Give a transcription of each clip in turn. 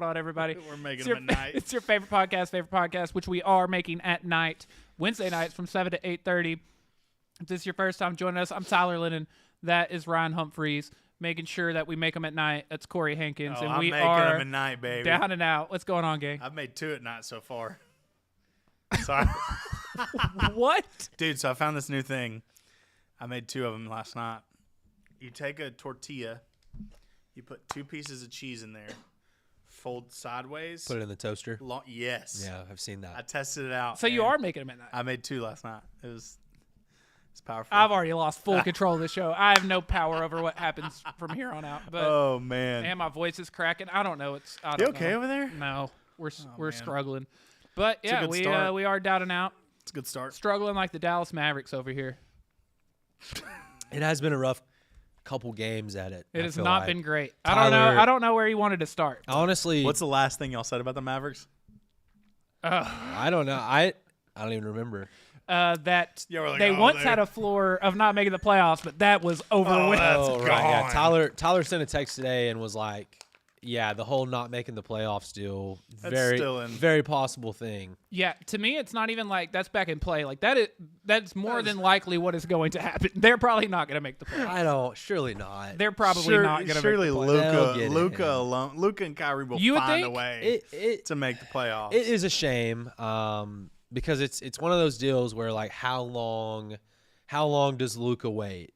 on, everybody? We're making them at night. It's your favorite podcast, which we are making at night, Wednesday nights from 7 to 8:30. If this is your first time joining us, I'm Tyler Lennon. That is Ryan Humphreys. Making sure that we make them at night. That's Corey Hankins. And I'm we making are them at night, baby. down and out. What's going on, gang? I've made 2 at night so far. Sorry. What? Dude, so I found this new thing. I made 2 of them last night. You take a tortilla, you put 2 pieces of cheese in there, fold sideways. Put it in the toaster. Yes. Yeah, I've seen I that. tested it out. So you and are making them at night. I made 2 last night. It's powerful. I've already lost full control of the show. I have no power over what happens from here on out. But oh, man. and my voice is cracking. I don't know. I You don't okay know. over there? No, we're man. struggling. But a yeah, good start. we are down and out, It's a good start. struggling like the Dallas Mavericks over here. It has been a rough couple games at it. It I has feel not like. been great. Tyler- I don't know where he wanted to start. Honestly, What's the last thing y'all said about the Mavericks? I don't know. I don't even remember. That Yeah, we're like, they oh, once they- had a floor of not making the playoffs, but that was over with. that's Oh, right. Yeah, gone. Tyler sent a text today and was like, "Yeah, the whole not making the playoffs deal, still in. very possible thing." Yeah, to me, it's not even like that's back in play. Like that's more than likely what is going to happen. They're probably not going to make the playoffs. I don't. Surely not. They're probably not going to surely make the playoffs. They'll get it, Luca yeah. alone. Luca and Kyrie will You would find a think? way It to make the playoffs. it is a shame because it's one of those deals where like how long does Luka wait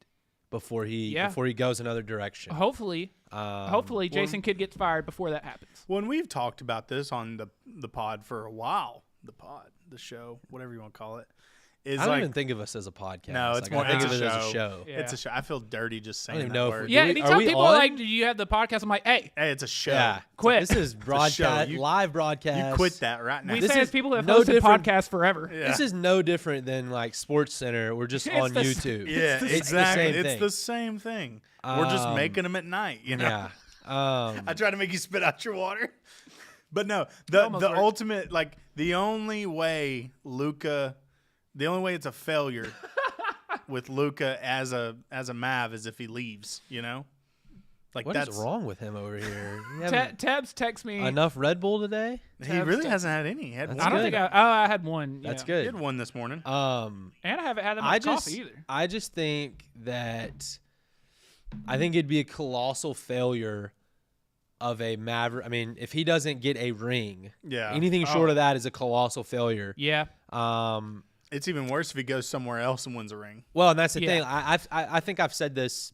before he goes another direction? Hopefully, Um, Jason Kidd gets fired before that happens. When we've talked about this on the pod for a while, the show, whatever you want to call it, is I don't like even think of us as a podcast. no, it's Like, more I think it's of a it show. as a show. Yeah. It's a show. I feel dirty just I saying don't that even know if word. we- Yeah, are anytime we people are on? like, "Do you have the podcast?" I'm like, "Hey, Hey, it's a show. Yeah, Quit. This is broadcast, You- live broadcast. You quit that right now. we This say is as people who have no hosted different- podcasts forever." Yeah. This is no different than like Sports Center. We're just It's on the s- YouTube. yeah, It's the exactly. same It's thing. the same thing. We're just making them at night. You know. Yeah. I try to make you spit out your water. But no, the almost worked. ultimate, like, the only way it's a failure with Luka as a Mav is if he leaves, you know? Like, What that's is wrong with him over here? You haven't Tabs text me. enough Red Bull today? he really hasn't had any. He had That's one. I don't good. think I had one. That's yeah. He good. had one this morning. And I haven't had that I much just coffee either. I just think that I think it'd be a colossal failure of a Maverick. I mean, if he doesn't get a ring, Yeah. anything short of that is a colossal failure. Yeah. It's even worse if he goes somewhere else and wins a ring. Well, and that's the Yeah. thing. I think I've said this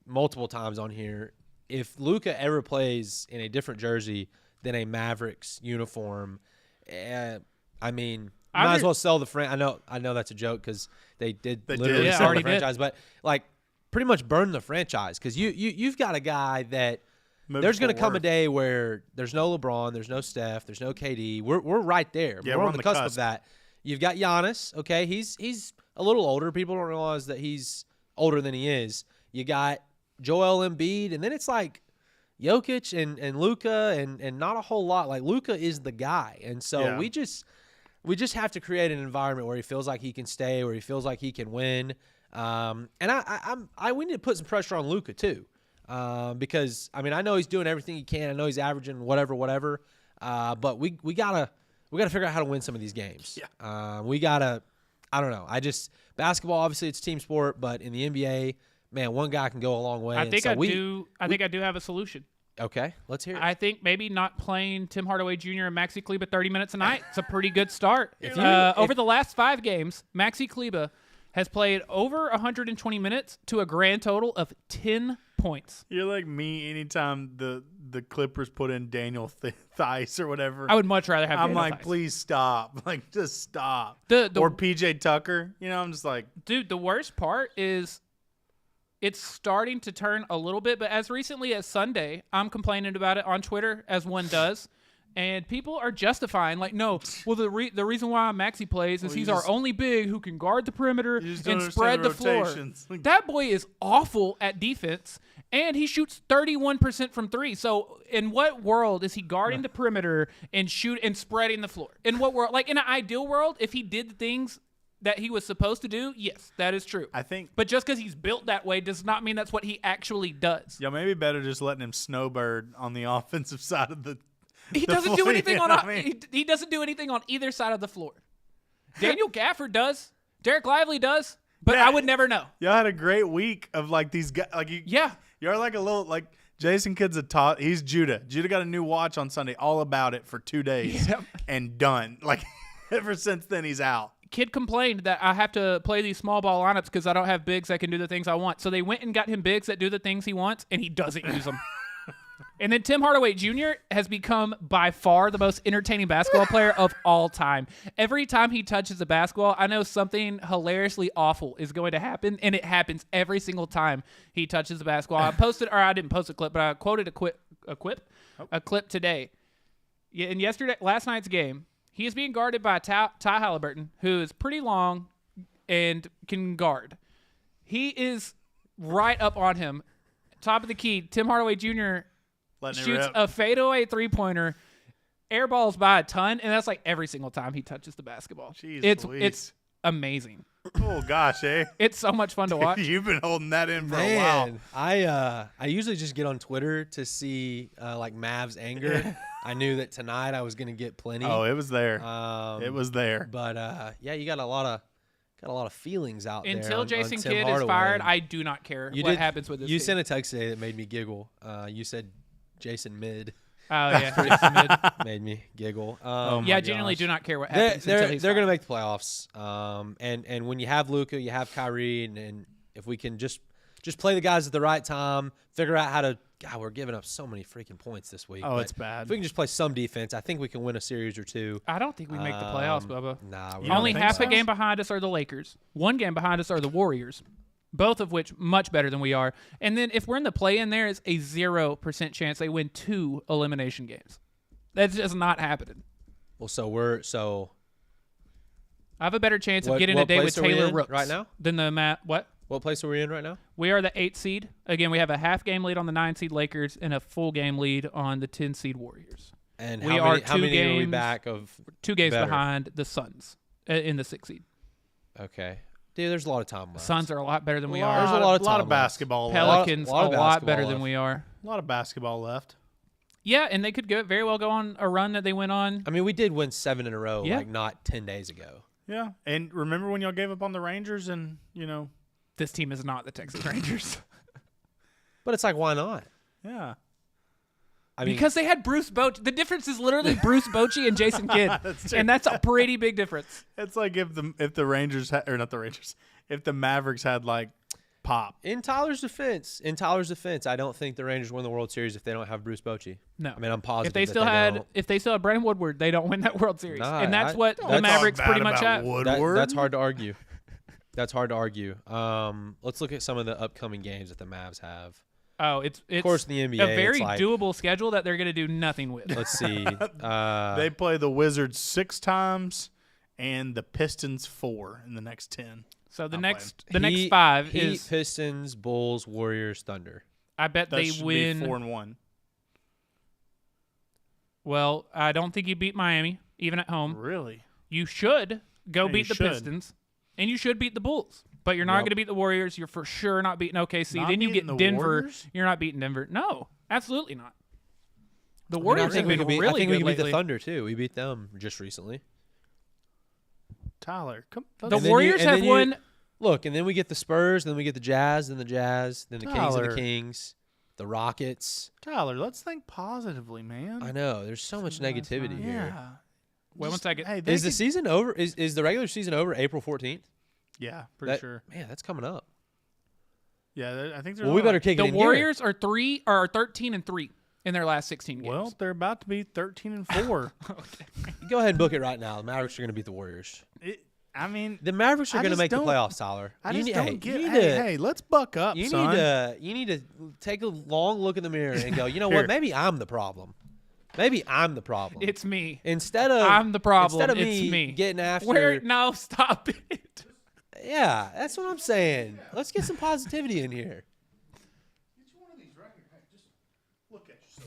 multiple times on here. If Luka ever plays in a different jersey than a Mavericks uniform, I mean, might as well sell the franchise. I know that's a joke because they did literally Yeah, sell already the franchise, but like pretty much burn the franchise because you've got a guy that. There's going to come a day where there's no LeBron, there's no Steph, there's no KD. We're right there. Yeah, we're on the cusp of that. You've got Giannis. Okay, he's a little older. People don't realize that he's older than he is. You got Joel Embiid, and then it's like Jokic and Luka, and not a whole lot. Like Luka is the guy, and so Yeah. we just have to create an environment where he feels like he can stay, where he feels like he can win. And we need to put some pressure on Luka too. Because I mean I know he's doing everything he can. I know he's averaging whatever. But we gotta figure out how to win some of these games. Yeah. We gotta. I don't know. Basketball obviously it's a team sport, but in the NBA, man, one guy can go a long way. I and think so I think I do have a solution. Okay, let's hear it. I think maybe not playing Tim Hardaway Jr. and Maxi Kleba 30 minutes a night. It's a pretty good start. Over the last 5 games, Maxi Kleba has played over 120 minutes to a grand total of 10 points. You're like me anytime the Clippers put in Daniel Theis or whatever. I would much rather have I'm Daniel like, Theis. please stop. Like, just stop. The- or PJ Tucker. You know, I'm just like, Dude, the worst part is it's starting to turn a little bit, but as recently as Sunday, I'm complaining about it on Twitter, as one does. And people are justifying, like, no, well, the reason why Maxi plays is he's our only big who can guard the perimeter just don't and spread understand the the floor. rotations. Like- That boy is awful at defense, and he shoots 31% from 3. So in what world is he guarding the perimeter and spreading the floor? In what world? Like, in an ideal world, if he did the things that he was supposed to do, yes, that is true. I think, But just because he's built that way does not mean that's what he actually does. maybe better just letting him snowbird on the offensive side of the He the doesn't do floor, anything you on. know what I mean? He doesn't do anything on either side of the floor. Daniel Gafford does. Derek Lively does. But Yeah. I would never know. Y'all had a great week of like these guys. Like Yeah. you're like a little like Jason Kidd's a top. He's Judah. Judah got a new watch on Sunday, all about it for 2 days Yep. and done. Like ever since then, he's out. Kid complained that I have to play these small ball lineups because I don't have bigs that can do the things I want. So they went and got him bigs that do the things he wants, and he doesn't use them. And then Tim Hardaway Jr. has become by far the most entertaining basketball player of all time. Every time he touches the basketball, I know something hilariously awful is going to happen, and it happens every single time he touches the basketball. I didn't post a clip, but I quoted a clip today. Yeah, in last night's game, he is being guarded by Ty Halliburton, who is pretty long and can guard. He is right up on him, top of the key. Tim Hardaway Jr. Letting it shoots rip. a fadeaway three-pointer, airballs by a ton, and that's like every single time he touches the basketball. Jeez it's Louise. amazing. Oh gosh, eh? It's so much fun to watch. You've been holding that in for a while. Man, I usually just get on Twitter to see like Mavs anger. I knew that tonight I was gonna get plenty. Oh, it was there. It was there. But yeah, you got a lot of feelings out there. Until on Jason Tim Kidd is Hardaway. fired, I do not care You what did- happens with this You team. sent a text today that made me giggle. You said Jason Mid Oh yeah, Jason Kidd. made me giggle. Oh, Yeah, I my genuinely gosh. do not care what They're happens. until he's they're fired. gonna make the playoffs. And when you have Luka, you have Kyrie, and if we can just play the guys at the right time, figure out how to. God, we're giving up so many freaking points this week. Oh, but it's bad. If we can just play some defense, I think we can win a series or two. I don't think we make the playoffs, Bubba. Nah, we You don't Only think half so? a game behind us are the Lakers. One game behind us are the Warriors, both of which much better than we are. And then if we're in the play-in, there is a 0% chance they win 2 elimination games. That's just not happening. Well, so I have a better chance of What- getting a what day with place are we Taylor in Rooks right now? than the what? what place are we in right now? We are the 8th seed. Again, we have a half game lead on the 9 seed Lakers and a full game lead on the 10 seed Warriors. And We how are many, how 2 many are we games- back of? 2 games better? behind the Suns in the 6th seed. Okay, dude, there's a lot of time left. Suns are a lot better than we There's are. a lot of lot time of left. basketball left. Pelicans lot of a lot basketball better than left. we are. A lot of basketball left. Yeah, and they could very well go on a run that they went on. I mean, we did win 7 in a row, Yeah. like not 10 days ago. Yeah, and remember when y'all gave up on the Rangers and This team is not the Texas Rangers. But it's like, why not? yeah. I mean, Because they had Bruce Bochy. The difference is literally Bruce Bochy and Jason Kidd. That's true. And that's a pretty big difference. It's like if the Rangers or not the Rangers, if the Mavericks had like Pop. in Tyler's defense, I don't think the Rangers win the World Series if they don't have Bruce Bochy. No. I mean, I'm positive. If they that still don't. if they still had Brandon Woodward, they don't win that World Series. Nah, and that's what the that's Mavericks Talk pretty bad much about have. Woodward. That's hard to argue. That's hard to argue. Let's look at some of the upcoming games that the Mavs have. Oh, it's Of course, in the NBA, a very it's like, doable schedule that they're going to do nothing with. Let's see. They play the Wizards 6 times and the Pistons 4 in the next 10. So the I'm next Heat- 5 Heat, is Pistons, Bulls, Warriors, Thunder. I bet That they should win. be 4-1. Well, I don't think you beat Miami even at home. Really? You should go Yeah, beat you the should. Pistons, and you should beat the Bulls. But you're not Yep. going to beat the Warriors. You're for sure not beating OKC. Not Then you beating get the Denver. Warriors? You're not beating Denver. No, absolutely not. The I mean, Warriors I think have we been could beat, really I think we good could beat the lately. Thunder too. We beat them just recently. Tyler, come. The And then you- Warriors and have then you- won. Look, and then we get the Spurs, then we get the Jazz, then the Kings and Tyler. the Kings, the Rockets. Tyler, let's think positively, man. I know there's so much negativity here. Yeah. Wait one second. Hey, they Is the could- season over? Is the regular season over April 14th? Yeah, pretty sure. Man, that's coming up. Yeah, I think there's. Well, we only better like- kick it The in Warriors are 13-3 in their last 16 games. Well, they're about to be 13-4. here. Go ahead and book it right now. The Mavericks are going to beat the Warriors. I mean, The Mavericks are I going to just make the don't- playoffs, Tyler. I You just need- don't hey, get. you Hey, need to- hey, let's buck up, You son. need to take a long look in the mirror and go, you know Here. what? Maybe I'm the problem. Maybe I'm the problem. It's me. Instead of I'm the problem. Instead of It's me. getting after. No, stop it. Yeah, that's what I'm saying. Let's get some positivity in here.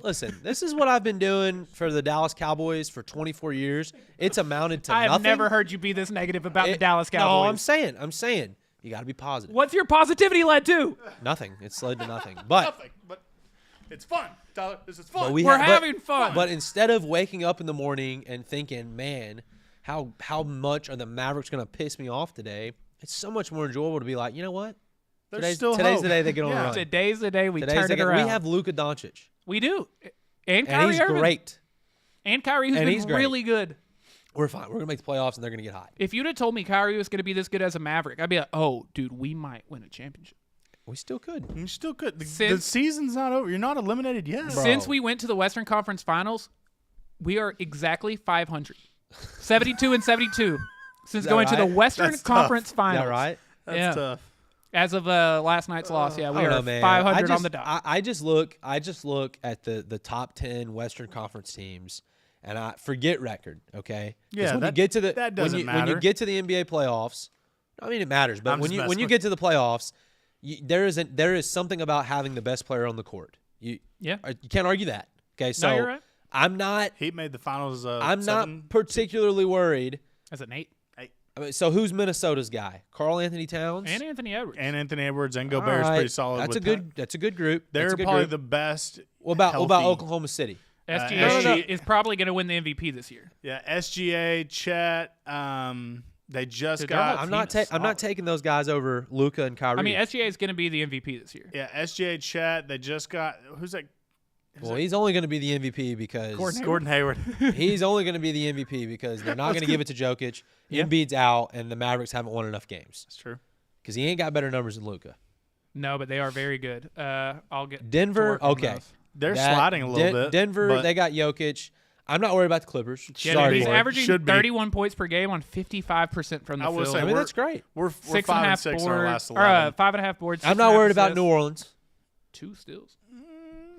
Listen, this is what I've been doing for the Dallas Cowboys for 24 years. It's amounted to I have nothing. never heard you be this negative about the It- Dallas Cowboys. No, I'm saying you got to be positive. What's your positivity led to? Nothing. It's led to nothing. But It's fun, Tyler. This is fun. But We're having fun. But instead of waking up in the morning and thinking, man, how much are the Mavericks going to piss me off today? It's so much more enjoyable to be like, you know what? There's still Today's hope. the day they get on a Yeah. run. Today's the day we Today's turn the it day. around. We have Luka Doncic, We do. And and Kyrie he's Irving. great. And Kyrie, who's And been he's great. really good. We're fine. We're going to make the playoffs, and they're going to get hot. If you'd have told me Kyrie was going to be this good as a Maverick, I'd be like, oh, dude, we might win a championship. We still could. You still could. The Since- season's not over. You're not eliminated yet. Bro. Since we went to the Western Conference Finals, we are exactly 500. 72 and 72 since that going to the right? Western That's tough. Conference Is Finals. that right? That's Yeah. tough. As of last night's loss, yeah, we I don't are know, man. 500 I on the dot. I just look at the top 10 Western Conference teams, and I forget record. Okay. 'Cause Yeah, when you that- get to the that doesn't when you matter. get to the NBA playoffs, I mean it matters. But I'm when just you messing get with to the playoffs, there is something about having the best player on the court. You can't argue that. Okay. So you're right. I'm not Heat made the finals. I'm 7. not particularly worried. As an 8. I mean, so who's Minnesota's guy? Karl Anthony Towns. And Anthony Edwards. And Anthony Edwards and All Gobert's right. pretty solid. That's a with good. That's a good group. They're That's a good probably group. the best. What about healthy- Oklahoma City? SGA is probably going to win the MVP this year. Yeah, SGA, Chet. They just Dude, they're got. all I'm not solid. taking those guys over Luka and Kyrie. I mean, SGA is going to be the MVP this year. Yeah, SGA, Chet. They just got. Who's that? well, he's only going to be the MVP because Gordon Hayward. he's only going to be the MVP because they're not going to give it to Jokic. Yeah. Embiid's out, and the Mavericks haven't won enough games That's true. because he ain't got better numbers than Luka. No, but they are very good. I'll get to Denver, work on okay, those. They're sliding a little bit. Denver, but they got Jokic. I'm not worried about the Clippers. Yeah, Sorry, he's boy. averaging Should be. 31 points per game on 55% from the I will field. say I mean, we're- that's great. we're 6.5 5 and 6 on our boards, last or 11. 5.5 boards. I'm not 6.5 worried about assists, New Orleans. 2 steals.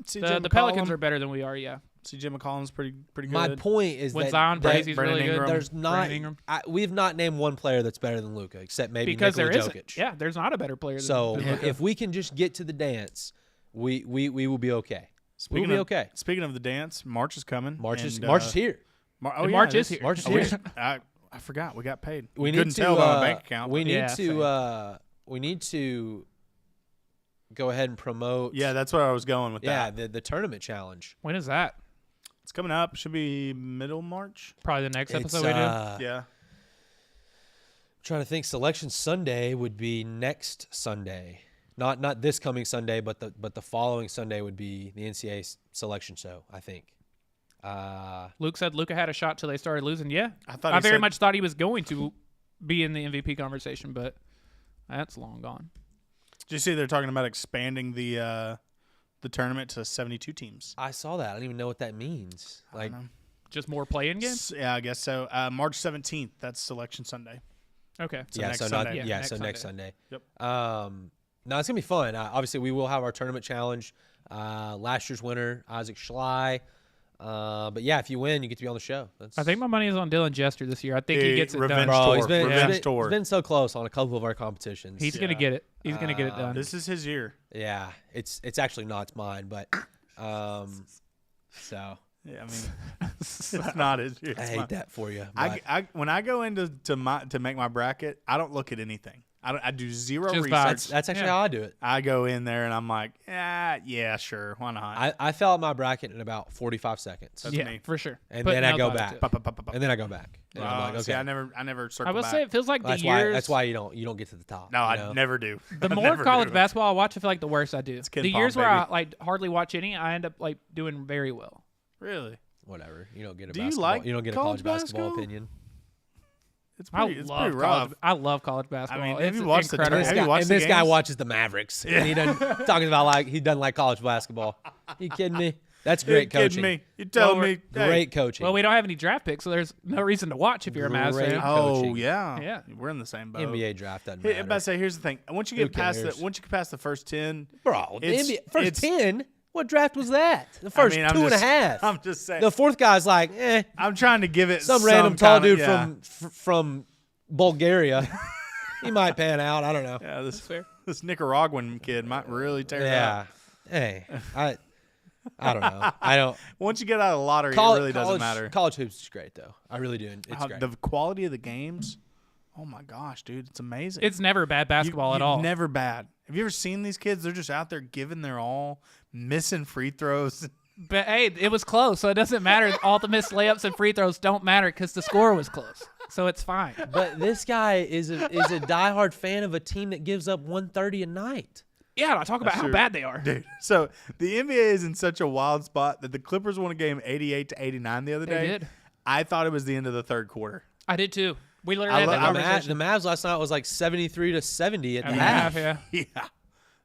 CJ The Pelicans McCollum. are better than we are. Yeah. CJ McCollum's pretty good. My point is When that Zion that plays, he's Brandon really good. Ingram. there's not. Brandon Ingram. We've not named one player that's better than Luka, except maybe Because there Nikola isn't. Jokic. Yeah, there's not a better player. So than Luka. if we can just get to the dance, we will be okay. Speaking We'll be of, okay. Speaking of the dance, March is coming. March is and, here. Oh, yeah, March it is here. March is I wish- here. I forgot we got paid. We Couldn't need to tell by my bank account. We but- need Yeah, to we need to go ahead and promote. yeah, that's where I was going with yeah, that. the tournament challenge. when is that? It's coming up. Should be middle March. Probably the next It's, episode we do. Yeah. Trying to think. Selection Sunday would be next Sunday, not this coming Sunday, but the following Sunday would be the NCAA selection show. I think. Luke said Luka had a shot till they started losing. Yeah, I thought I he very said- much thought he was going to be in the MVP conversation, but that's long gone. Did you see they're talking about expanding the tournament to 72 teams? I saw that. I don't even know what that means. I Like, don't know. Just more playing games. Yeah, I guess so. March 17th. That's Selection Sunday. Okay. So yeah, next so Sunday. not Yeah, so next Sunday. Sunday. Yep. No, it's gonna be fun. Obviously, we will have our tournament challenge. Last year's winner, Isaac Schley. But yeah, if you win, you get to be on the show. That's, I think my money is on Dylan Jester this year. I think he gets it Revenge done. bro, tour. he's been, Revenge he's been, tour. he's been so close on a couple of our competitions. He's gonna get it. He's gonna get it done. This is his year. yeah, it's actually not. It's mine, but so Yeah, I mean, it's not his year. I It's hate mine. that for you. I when I go into to make my bracket, I don't look at anything. I do zero Just research. vibes. that's actually Yeah. how I do it. I go in there and I'm like, yeah, sure, why not? I fill out my bracket in about 45 seconds, That's yeah, me. for sure. and Putting then I out go thought back, into it. Pop, pop, pop, pop, pop. and then I go back. And I'm like, okay. See, I never circle I will back. say it feels like that's the why. years. That's why you don't get to the top. No, you I know? never do. The I more never college do. basketball I watch, I feel like the worse I do. Ken The Pom, years where baby. I like hardly watch any, I end up like doing very well. Really? Whatever. You don't get a Do you basketball. like you don't get a college college basketball basketball? opinion. It's I pretty, it's love pretty college. rough. I love college basketball. mean, have It's you watched the incredible. tournament? Have you watched and the this guy games? watches the Mavericks, and he doesn't talking about like he doesn't like college basketball. You kidding me? That's You're great kidding coaching. me. You telling Well, me? hey. Great coaching. Well, we don't have any draft picks, so there's no reason to watch if you're a Mavs Great fan. Oh coaching. yeah, Yeah. We're in the same boat. NBA draft doesn't Hey, matter. I'm about to say, here's the thing. Once you Who get past cares? once you get past the first 10, Bro, the It's- NBA, first it's- 10? What draft was that? The I first mean, two and a half. I'm just saying. The fourth guy's like, I'm trying to give it some random tall kinda- dude yeah. from Bulgaria. He might pan out. I don't know. Yeah, this fair. this Nicaraguan kid might really tear it Yeah. up. Hey, I don't know. I don't. Once you get out of the lottery, College, it really doesn't matter. College hoops is great though. I really do. It's How- great. the quality of the games, oh my gosh, dude, it's amazing. It's never bad basketball at all. Never bad. Have you ever seen these kids? They're just out there giving their all, missing free throws. But hey, it was close, so it doesn't matter. All the missed layups and free throws don't matter because the score was close, so it's fine. But this guy is a diehard fan of a team that gives up 130 a night. Yeah, I talk about how true. bad they are. Dude, so the NBA is in such a wild spot that the Clippers won a game 88-89 the other They day. did. I thought it was the end of the third quarter. I did too. We literally had I that love- The conversation. Mavs last night was like 73-70 at the At the half. half, yeah. Yeah.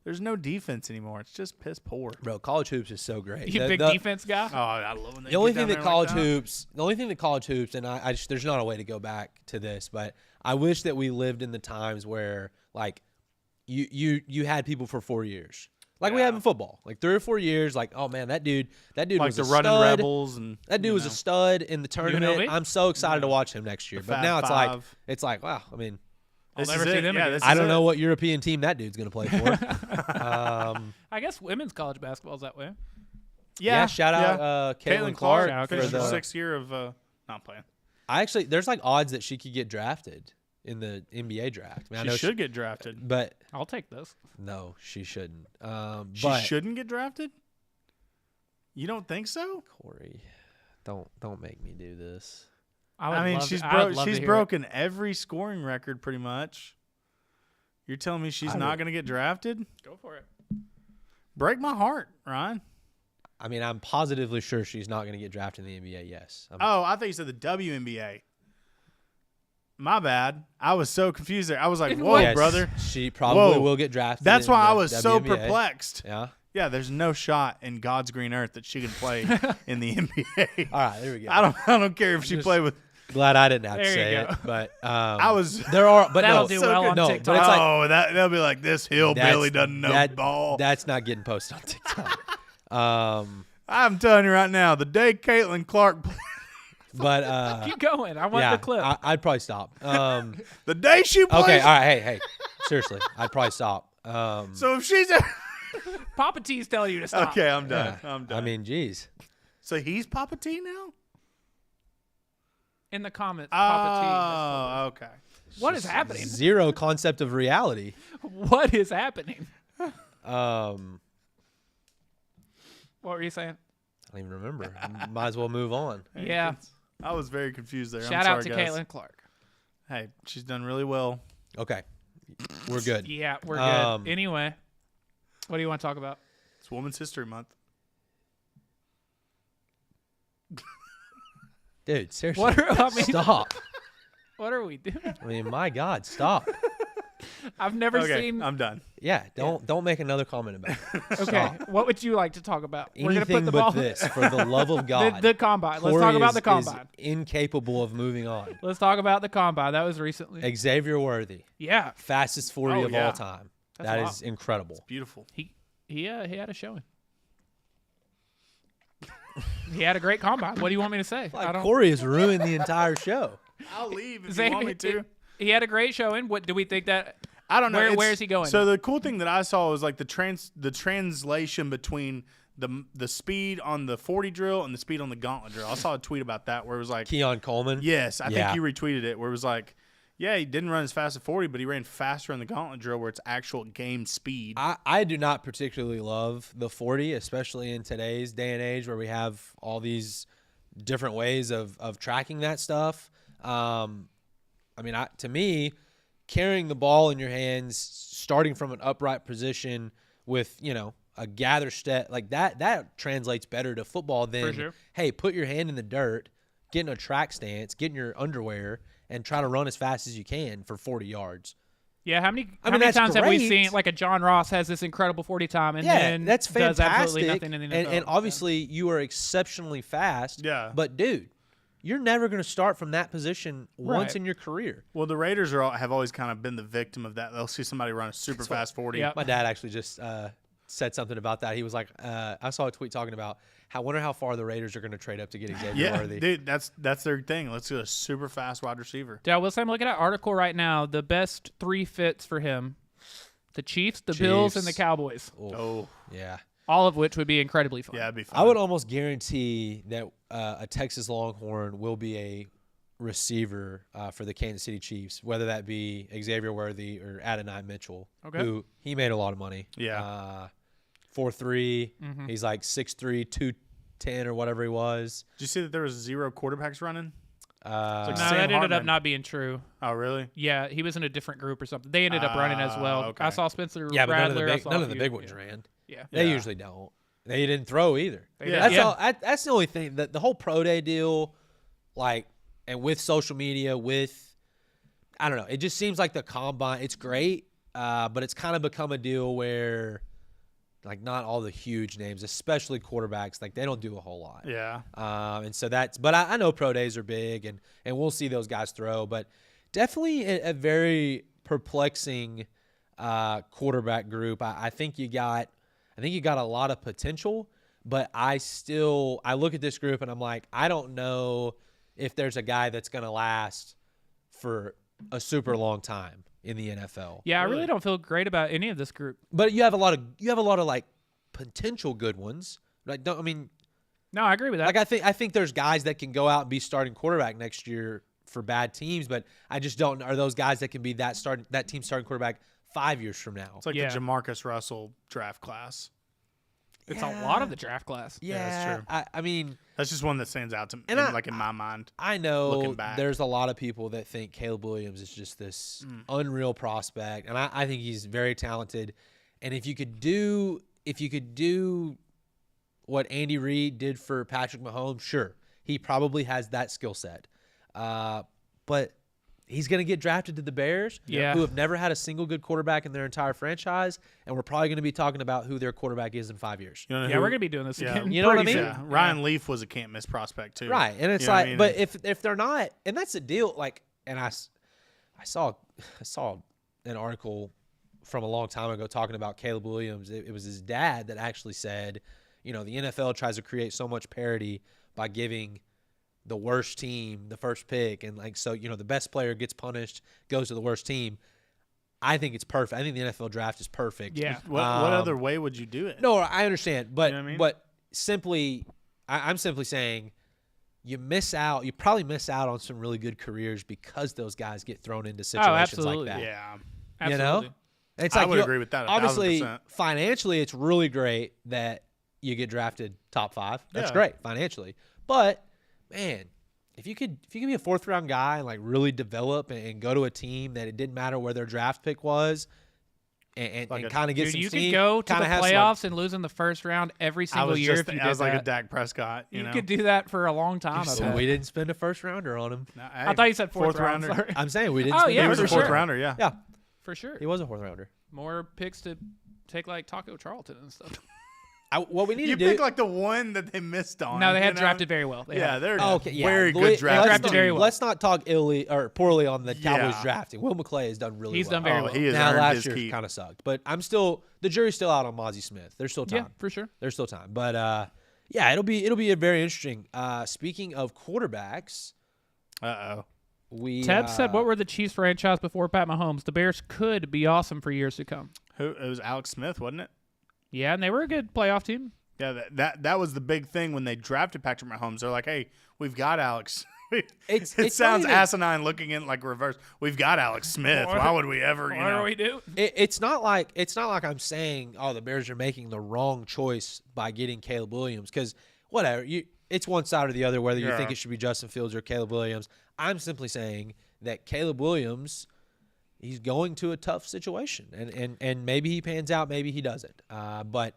There's no defense anymore. It's just piss poor. Bro, college hoops is so great. You The- big the- defense guy. Oh, I love when they The only get thing down that there college like that. hoops, and I just, there's not a way to go back to this, but I wish that we lived in the times where like you had people for 4 years, like we have in football, like 3 or 4 years. Like, oh man, that dude Like was the a running stud. Rebels and That dude was a stud in the tournament. UNLV? I'm so excited to watch him next year. The But Fab now Five. it's like wow. I mean, I'll This never is see it. them Yeah, again. this I is don't it. know what European team that dude's gonna play for. I guess women's college basketball is that way. Yeah, shout out Caitlin Clark Shout out for finished her the. 6th year of not playing. I actually, there's like odds that she could get drafted in the NBA draft. I mean, I She know should get drafted. but I'll take this. no, she shouldn't. She But shouldn't get drafted? You don't think so? Corey, don't make me do this. I, would I mean, love she's to, I would love to she's hear it. broken every scoring record pretty much. You're telling me she's not going to get drafted? Go for it. Break my heart, Ryan. I mean, I'm positively sure she's not going to get drafted in the NBA. Yes. Oh, I thought you said the WNBA. My bad. I was so confused there. I was like, whoa, Yes, brother. She probably Whoa. will get drafted. That's in why I the was so WNBA. perplexed. Yeah. Yeah, there's no shot in God's green earth that she can play in the NBA. All right, there we go. I don't care if she Just- played with. Glad I didn't have to There you say go. it, but I was. there are, but That'll no, do so well good. on No, but TikTok. it's like- Oh, they'll be like this hillbilly doesn't know ball. That's not getting posted on TikTok. I'm telling you right now, the day Caitlin Clark, But Keep going. I want yeah, the clip. I'd probably stop. the day she plays. Okay, all right, hey, seriously, I'd probably stop. So if she's Papa T's telling you to stop. okay, I'm done. yeah. I'm done. I mean, geez. so he's Papa T now. In the comments, Papa T. Oh, okay. What is happening? Zero concept of reality. What is happening? Um, What were you saying? I don't even remember. Might as well move on. Yeah. I was very confused there. Shout I'm out sorry, to guys. Caitlin Clark. Hey, she's done really well. Okay, we're good. Yeah, we're good. Um, Anyway, what do you want to talk about? It's Women's History Month. Dude, seriously, What are, I mean, stop. what are we doing? I mean, my God, stop. I've never Okay, seen. I'm done. Yeah, don't make another comment about it. Okay, Stop. what would you like to talk about? We're gonna Anything put the but ball. this, for the love of God. The combine. Let's Corey talk about is- the combine. Is incapable of moving on. Let's talk about the combine. That was recently. Xavier Worthy, Yeah, fastest 40 Oh, of yeah. all time. That's That wild. is incredible. Beautiful. he had a showing. He had a great combine. What do you want me to say? I don't. Corey has ruined the entire show. I'll leave if Xavier- you want me to. He had a great showing. What do we think that? I don't know. Where is he going? So the cool thing that I saw was like the translation between the speed on the 40 drill and the speed on the gauntlet drill. I saw a tweet about that where it was like, Keon Coleman. yes, I Yeah. think you retweeted it, where it was like, yeah, he didn't run as fast as 40, but he ran faster on the gauntlet drill where it's actual game speed. I do not particularly love the 40, especially in today's day and age where we have all these different ways of tracking that stuff. I mean, to me, carrying the ball in your hands, starting from an upright position with, a gather step, like that translates better to football than, sure. hey, put your hand in the dirt, get in a track stance, get in your underwear, and try to run as fast as you can for 40 yards. Yeah, how many I mean, many that's times have we great. seen like a John Ross has this incredible 40 time and Yeah, then that's does fantastic. absolutely nothing in the NFL. And obviously, you are exceptionally fast. Yeah. But, dude, you're never going to start from that position once Right. in your career. Well, the Raiders have always kind of been the victim of that. They'll see somebody run a super fast 40. Yep. My dad actually just said something about that. He was like, I saw a tweet talking about, I wonder how far the Raiders are going to trade up to get Xavier Yeah, Worthy. dude, that's their thing. Let's get a super fast wide receiver. Yeah, Will, I'm looking at an article right now. The best 3 fits for him: the Chiefs, the Bills, and the Chiefs. Cowboys. Oh, Yeah. All of which would be incredibly fun. yeah, it'd be fun. I would almost guarantee that a Texas Longhorn will be a receiver for the Kansas City Chiefs, whether that be Xavier Worthy or Adonai Mitchell, Okay. who he made a lot of money. Yeah. 4'3". Mhm. He's like 6'3", 210 or whatever he was. Did you see that there was 0 quarterbacks running? No, like that Sam ended up Hartman. not being true. Oh, really? Yeah, he was in a different group or something. They ended up running as well. Okay. I saw Spencer Yeah, but Rattler. none of the big ones yeah. ran. Yeah. They Yeah. usually don't. They didn't throw either. They Yeah. That's did. all. That's the only thing. The whole pro day deal, like, and with social media, with I don't know. It just seems like the combine. It's great, but it's kind of become a deal where, like, not all the huge names, especially quarterbacks, like they don't do a whole lot. Yeah. And so that's. But I know pro days are big, and we'll see those guys throw. But definitely a very perplexing quarterback group. I think you got a lot of potential, but I look at this group and I'm like, I don't know if there's a guy that's going to last for a super long time in the NFL. Yeah, I Really? really don't feel great about any of this group. But you have a lot of like potential good ones. Like, I mean, No, I agree with that. like I think there's guys that can go out and be starting quarterback next year for bad teams, but I just don't. Are those guys that can be that team starting quarterback 5 years from now? It's like Yeah. the Jamarcus Russell draft class. It's a lot of the draft class. Yeah, that's true. I mean, That's just one that stands out to me, And in my mind. I know Looking back. there's a lot of people that think Caleb Williams is just this unreal prospect, and I think he's very talented. And if you could do what Andy Reid did for Patrick Mahomes, sure, he probably has that skill set. But he's going to get drafted to the Bears, Yeah. who have never had a single good quarterback in their entire franchise, and we're probably going to be talking about who their quarterback is in 5 years. You know Yeah, who- we're gonna be doing this yeah. again. You know what I pretty mean? soon. Yeah. Ryan Leaf was a can't miss prospect too. Right, and it's You know what like, I mean? but if they're not, and that's the deal. Like, and I saw an article from a long time ago talking about Caleb Williams. It was his dad that actually said, the NFL tries to create so much parity by giving the worst team the first pick, and like so, the best player gets punished, goes to the worst team. I think it's perfect. I think the NFL draft is perfect. Yeah. What other way would you do it? No, I understand, but You know what I mean? but simply, I'm simply saying, you probably miss out on some really good careers because those guys get thrown into situations like absolutely. that. Yeah. Absolutely. It's I like would agree with that 1,000%. Obviously, financially, it's really great that you get drafted top 5. That's Yeah. great financially, but man, if you could be a 4th round guy and like really develop and go to a team that it didn't matter where their draft pick was, and Like a- kind of get Dude, some you steam, could go to the kinda has some, playoffs and lose in the first round every I single was year just if you I did was like a that. Dak Prescott. You You know? could do that for a long time. I said- So bet. we didn't spend a 1st rounder on him. No, I hey, thought you said fourth round. rounder. Sorry. I'm saying we didn't. Oh, spend yeah, He a was for a first fourth sure. rounder. Yeah. Yeah, For sure. he was a 4th rounder. More picks to take like Taco Charlton and stuff. What we need You to do. picked like the one that they missed on. No, they you had know? drafted very well. They Yeah, had. they're okay, yeah. very Le- good draft. drafted team. very well. Let's not talk poorly on the Cowboys Yeah. drafting. Will McClay has done really He's well. done very Oh, well. he has Now earned last his year keep. kind of sucked, but the jury's still out on Mozzie Smith. There's still time. Yeah, for sure. There's still time. But yeah, it'll be a very interesting. Speaking of quarterbacks, Uh-oh. we Teb said, "What were the Chiefs franchise before Pat Mahomes? The Bears could be awesome for years to come." It was Alex Smith, wasn't it? Yeah, and they were a good playoff team. Yeah, that was the big thing when they drafted Patrick Mahomes. They're like, hey, we've got Alex. It's it not sounds even- asinine looking in like reverse. We've got Alex Smith. Why would we ever, What you know? do we do? It's not like I'm saying, oh, the Bears are making the wrong choice by getting Caleb Williams, because whatever, it's one side or the other, whether you Yeah. think it should be Justin Fields or Caleb Williams. I'm simply saying that Caleb Williams, he's going to a tough situation, and maybe he pans out, maybe he doesn't. But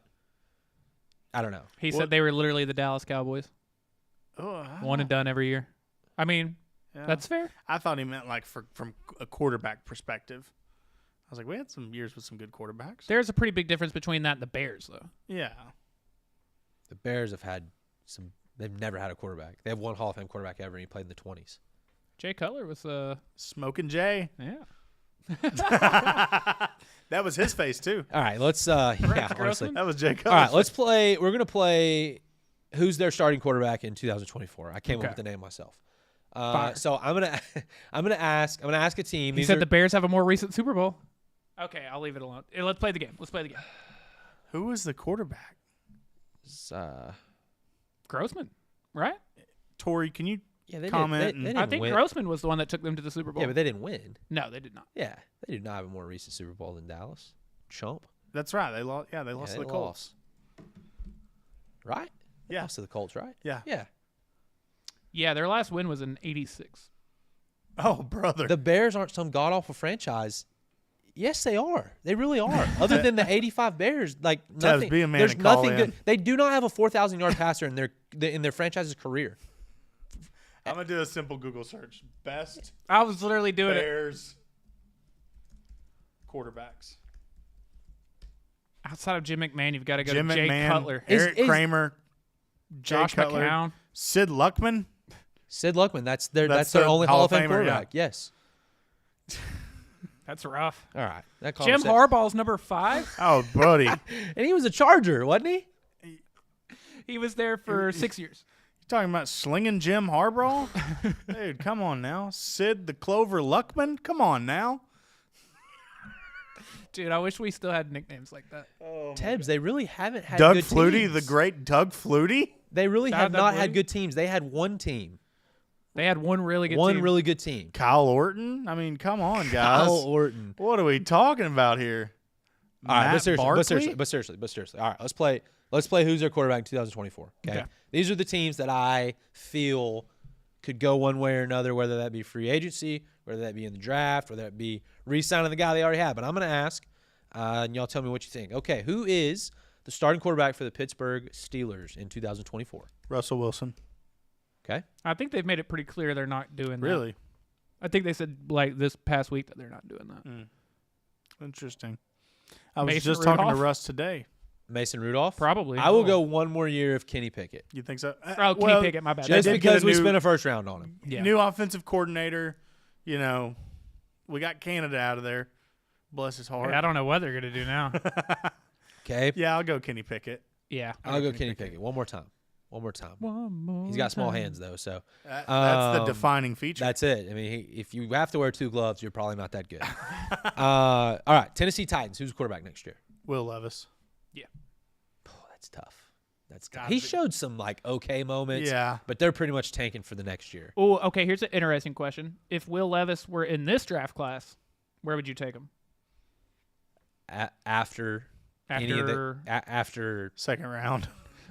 I don't know. He said they were literally the Dallas Cowboys, Oh, one and done every year. I mean, yeah. that's fair. I thought he meant like from a quarterback perspective. I was like, we had some years with some good quarterbacks. There's a pretty big difference between that and the Bears, though. Yeah. The Bears have had some. They've never had a quarterback. They have one Hall of Fame quarterback ever, and he played in the 20s. Jay Cutler was, Smoking Jay. yeah. That was his face too. All right, let's. Yeah, honestly. Grossman? That was Jay Cutler's All right, let's play. We're gonna play. Who's their starting quarterback in 2024? I came Okay. up with the name myself. Fire. So I'm gonna ask a team. He These said are- the Bears have a more recent Super Bowl. Okay, I'll leave it alone. Let's play the game. Who was the quarterback? Grossman, right? Tori, can you yeah, they comment Did, they and- didn't I think win. Grossman was the one that took them to the Super Bowl. Yeah, but they didn't win. no, they did not. Yeah, they do not have a more recent Super Bowl than Dallas. Chump. That's right. They lost. Yeah, they lost Yeah, to the they Colts. right? They Yeah. lost to the Colts, right? Yeah. Yeah. Yeah, their last win was in '86. Oh, brother. The Bears aren't some god awful franchise. Yes, they are. They really are. Other than the '85 Bears, like nothing. be a man There's and call nothing in. good. They do not have a 4,000-yard passer in their franchise's career. I'm gonna do a simple Google search. Best I was literally doing it. Bears quarterbacks. Outside of Jim McMahon, you've got to go Jim to Jay McMahon, Cutler, Eric Is- Kramer, Jay Josh Cutler, McCown. Sid Luckman. Sid Luckman, that's their the only Hall Hall of of Fame Famer, quarterback. Yes. That's rough. All right. That Jim conversation- Harbaugh's number 5. Oh, buddy. You And he was a Charger, wasn't he? He was there for 6 years. talking about slinging Jim Harbaugh? Dude, come on now. Sid the Clover Luckman? Come on now. Dude, I wish we still had nicknames like that. Tebs, they really haven't had Doug good Flutie, teams. the great Doug Flutie? They really Shout have out Doug not had Flutie. good teams. They had one team. They had one really good One team. really good team. Kyle Orton? I mean, come on, guys. Kyle Orton. What are we talking about here? All right, Matt but seriously, Barkley? but seriously. All right, let's play who's their quarterback in 2024. Okay? Okay. These are the teams that I feel could go one way or another, whether that be free agency, whether that be in the draft, whether that be re-signing the guy they already have. But I'm going to ask, and y'all tell me what you think. Okay, who is the starting quarterback for the Pittsburgh Steelers in 2024? Russell Wilson. Okay. I think they've made it pretty clear they're not doing that. Really? I think they said like this past week that they're not doing that. Interesting. I was Mason just talking to Rudolph? Russ today. Mason Rudolph? Probably. I will go one more year of Kenny Pickett. You think so? Oh, Kenny Pickett, my bad. Just did get because a we new- spent a first round on him. Yeah. New offensive coordinator. You know, we got Canada out of there. Bless his heart. I don't know what they're gonna do now. Okay. Yeah, I'll go Kenny Pickett. Yeah. I'll go Kenny Pickett. One more time. One more. He's got small hands, though, so That's the Um, defining feature. that's it. I mean, if you have to wear 2 gloves, you're probably not that good. All right, Tennessee Titans. Who's the quarterback next year? Will Levis. Oh, that's tough. That's tough. God, He but- showed some okay moments. Yeah. But they're pretty much tanking for the next year. Oh, okay. Here's an interesting question. If Will Levis were in this draft class, where would you take him? After any of the After. after Second round.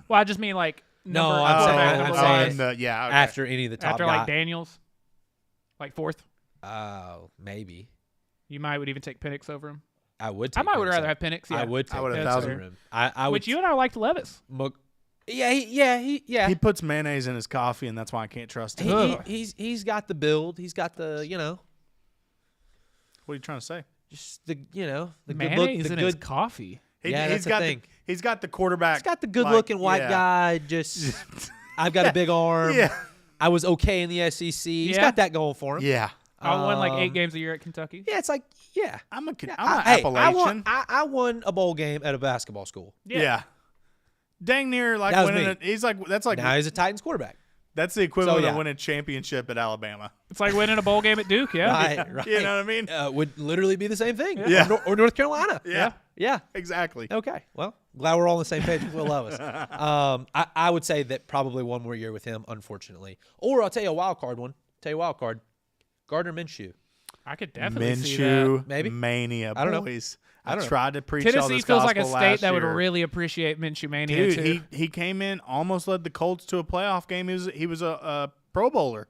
Well, I just mean like. No, number- I'm saying- quarterback I'm number saying- wise. yeah. Okay. after any of the top After guys. like Daniels, like 4th. Oh, maybe. You might would even take Penix over him. I would. I take might would Penix rather over- have Penix. Yeah. I would. Take I would Penix 1,000. over him. I would. Which you and I liked Levis. Yeah. He puts mayonnaise in his coffee, and that's why I can't trust him. Ugh. He's got the build. He's got the What are you trying to say? just the the good Mayonnaise look, in the his good. coffee. Yeah, he's that's the got thing. he's got the quarterback. He's got the good like, looking white yeah. guy. Just I've got a big arm. Yeah. I was okay in the SEC. He's Yeah. got that going for him. Yeah. I won like 8 Um, games a year at Kentucky. Yeah, it's like I'm an I Appalachian. I won a bowl game at a basketball school. yeah. Dang near like That was winning me. it. He's like that's like Now he's a Titans quarterback. that's the equivalent yeah. of winning a championship at Alabama. It's like winning a bowl game at Duke. Yeah. Right, right. You know what I mean? Would literally be the same thing. Yeah. Or North Carolina. Yeah. Yeah. Exactly. Okay. Well, glad we're all on the same page with Will Levis. I would say that probably one more year with him, unfortunately. Or I'll tell you a wild card one. Gardner Minshew. I could definitely see that. Minshew Maybe. mania, I don't know. boys. I don't know. tried to preach all Tennessee this feels like a gospel state last that would year. really appreciate Minshew Mania too. Dude, he came in, almost led the Colts to a playoff game. He was a Pro Bowler.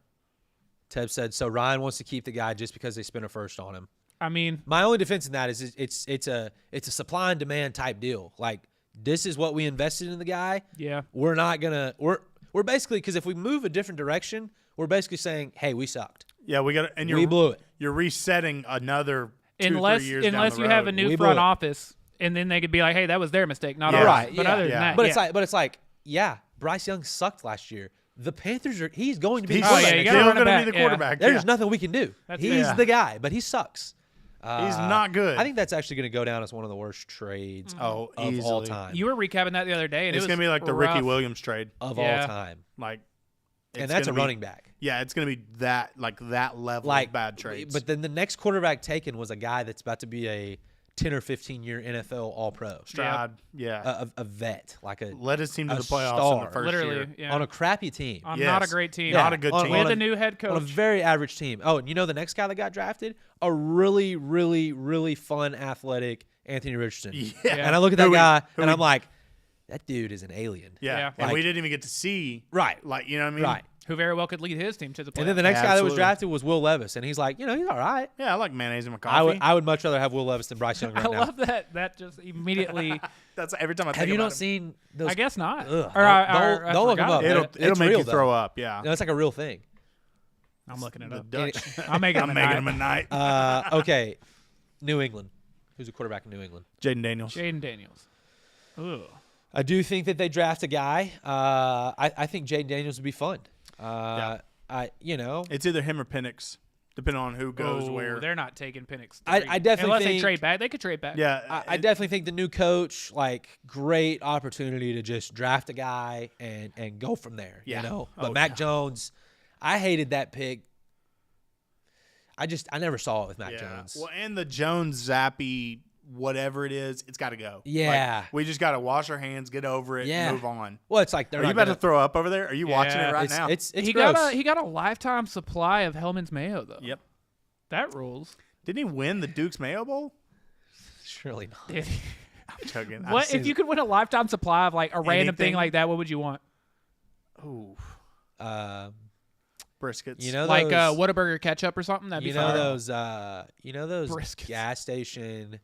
Teb said, so Ryan wants to keep the guy just because they spent a first on him. I mean, My only defense in that is it's a supply and demand type deal. Like, this is what we invested in the guy. yeah. We're not gonna we're basically, because if we move a different direction, we're basically saying, hey, we sucked. Yeah, we got and We blew it. You're resetting another 2-3 Unless years down unless the you have a road. new We front blew it. office, and then they could be like, hey, that was their mistake, not Yeah. ours. Right, But yeah. other than Yeah. that, But yeah. it's like, yeah, Bryce Young sucked last year. The Panthers he's going to be He's the Oh, yeah, quarterback you next gotta year. still run it going to back, be the yeah. quarterback. There's yeah. nothing we can do. That's- He's yeah. the guy, but he sucks. He's not good. I think that's actually going to go down as one of the worst trades Oh, of all easily. time. You were recapping that the other day, and It's it was going to be like the rough. Ricky Williams trade. of Yeah. all time. Like, And it's that's a gonna be- running back. Yeah, it's going to be that level Like of bad trades. But then the next quarterback taken was a guy that's about to be a 10 or 15 year NFL All-Pro. Stroud, yeah, A vet, like a led his team to a the playoffs in star. the first Literally, year. yeah. on a crappy team. On Yes. not a great team. Not a good on- team. With on a new head on a coach. very average team. Oh, and you know the next guy that got drafted? A really, really, really fun, athletic Anthony Richardson. Yeah. Yeah. And I look at that Who we- guy, who and we- I'm like, that dude is an alien. Yeah, Yeah. and Like- we didn't even get to see. Right. Like, you know what I mean? Right. Who very well could lead his team to the playoffs. And then the next guy that was Absolutely. drafted was Will Levis, and he's like, he's all right. Yeah, I like mayonnaise in my coffee. I would much rather have Will Levis than Bryce Young right I now. love that. That just immediately. That's every time I think Have you about not him. seen those? I guess not. Ugh, Or I don't look him forgot up. about It'll it. it'll It's make real, you though. throw up. Yeah. No, it's like a real thing. I'm looking it The up. Dutch. I'm making I'm him making a him a night. night. Okay, New England. Who's a quarterback in New England? Jaden Daniels. Jaden Daniels. Ugh. I do think that they draft a guy. I think Jaden Daniels would be fun. It's either him or Penix, depending on who goes Oh, where. they're not taking Penix. I definitely unless they think- trade back. They could trade back. Yeah, I definitely think the new coach, like, great opportunity to just draft a guy and go from there. Yeah. You know, but Oh, Mac yeah. Jones, I hated that pick. I never saw it with Mac yeah. Jones. Well, and the Jones Zappy, whatever it is, it's got to go. Yeah. Like, we just got to wash our hands, get over it, Yeah. and move on. Well, it's like they're Are you not about gonna, to throw up over there? Are you watching Yeah, it right it's, now? It's he gross. got a lifetime supply of Hellman's Mayo though. Yep. That rules. Didn't he win the Duke's Mayo Bowl? Surely not. Did he? I'm joking. What if you could win a lifetime supply of like a random thing Anything? like that? What would you want? Ooh, Um, briskets. you know, Like those, Whataburger ketchup or something? That'd you be know fine. those Briskets. gas station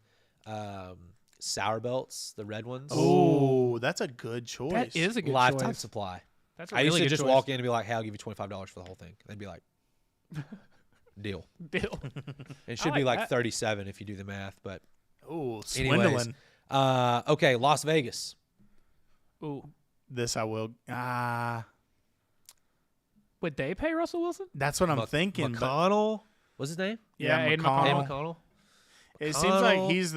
sour belts, the red ones. Ooh, that's a good choice. That is a good Lifetime choice. supply. That's a I really used to good just choice. walk in and be like, "Hey, I'll give you $25 for the whole thing." They'd be like, "Deal." Deal. It should I be like like that. 37 if you do the math, but Ooh, anyways. swindling. Okay, Las Vegas. Ooh. This I will. Would they pay Russell Wilson? That's what I'm Mc- thinking. but- McConnell. What's his name? Yeah, Aiden McConnell. McConnell. McConnell. It seems like McConnell. he's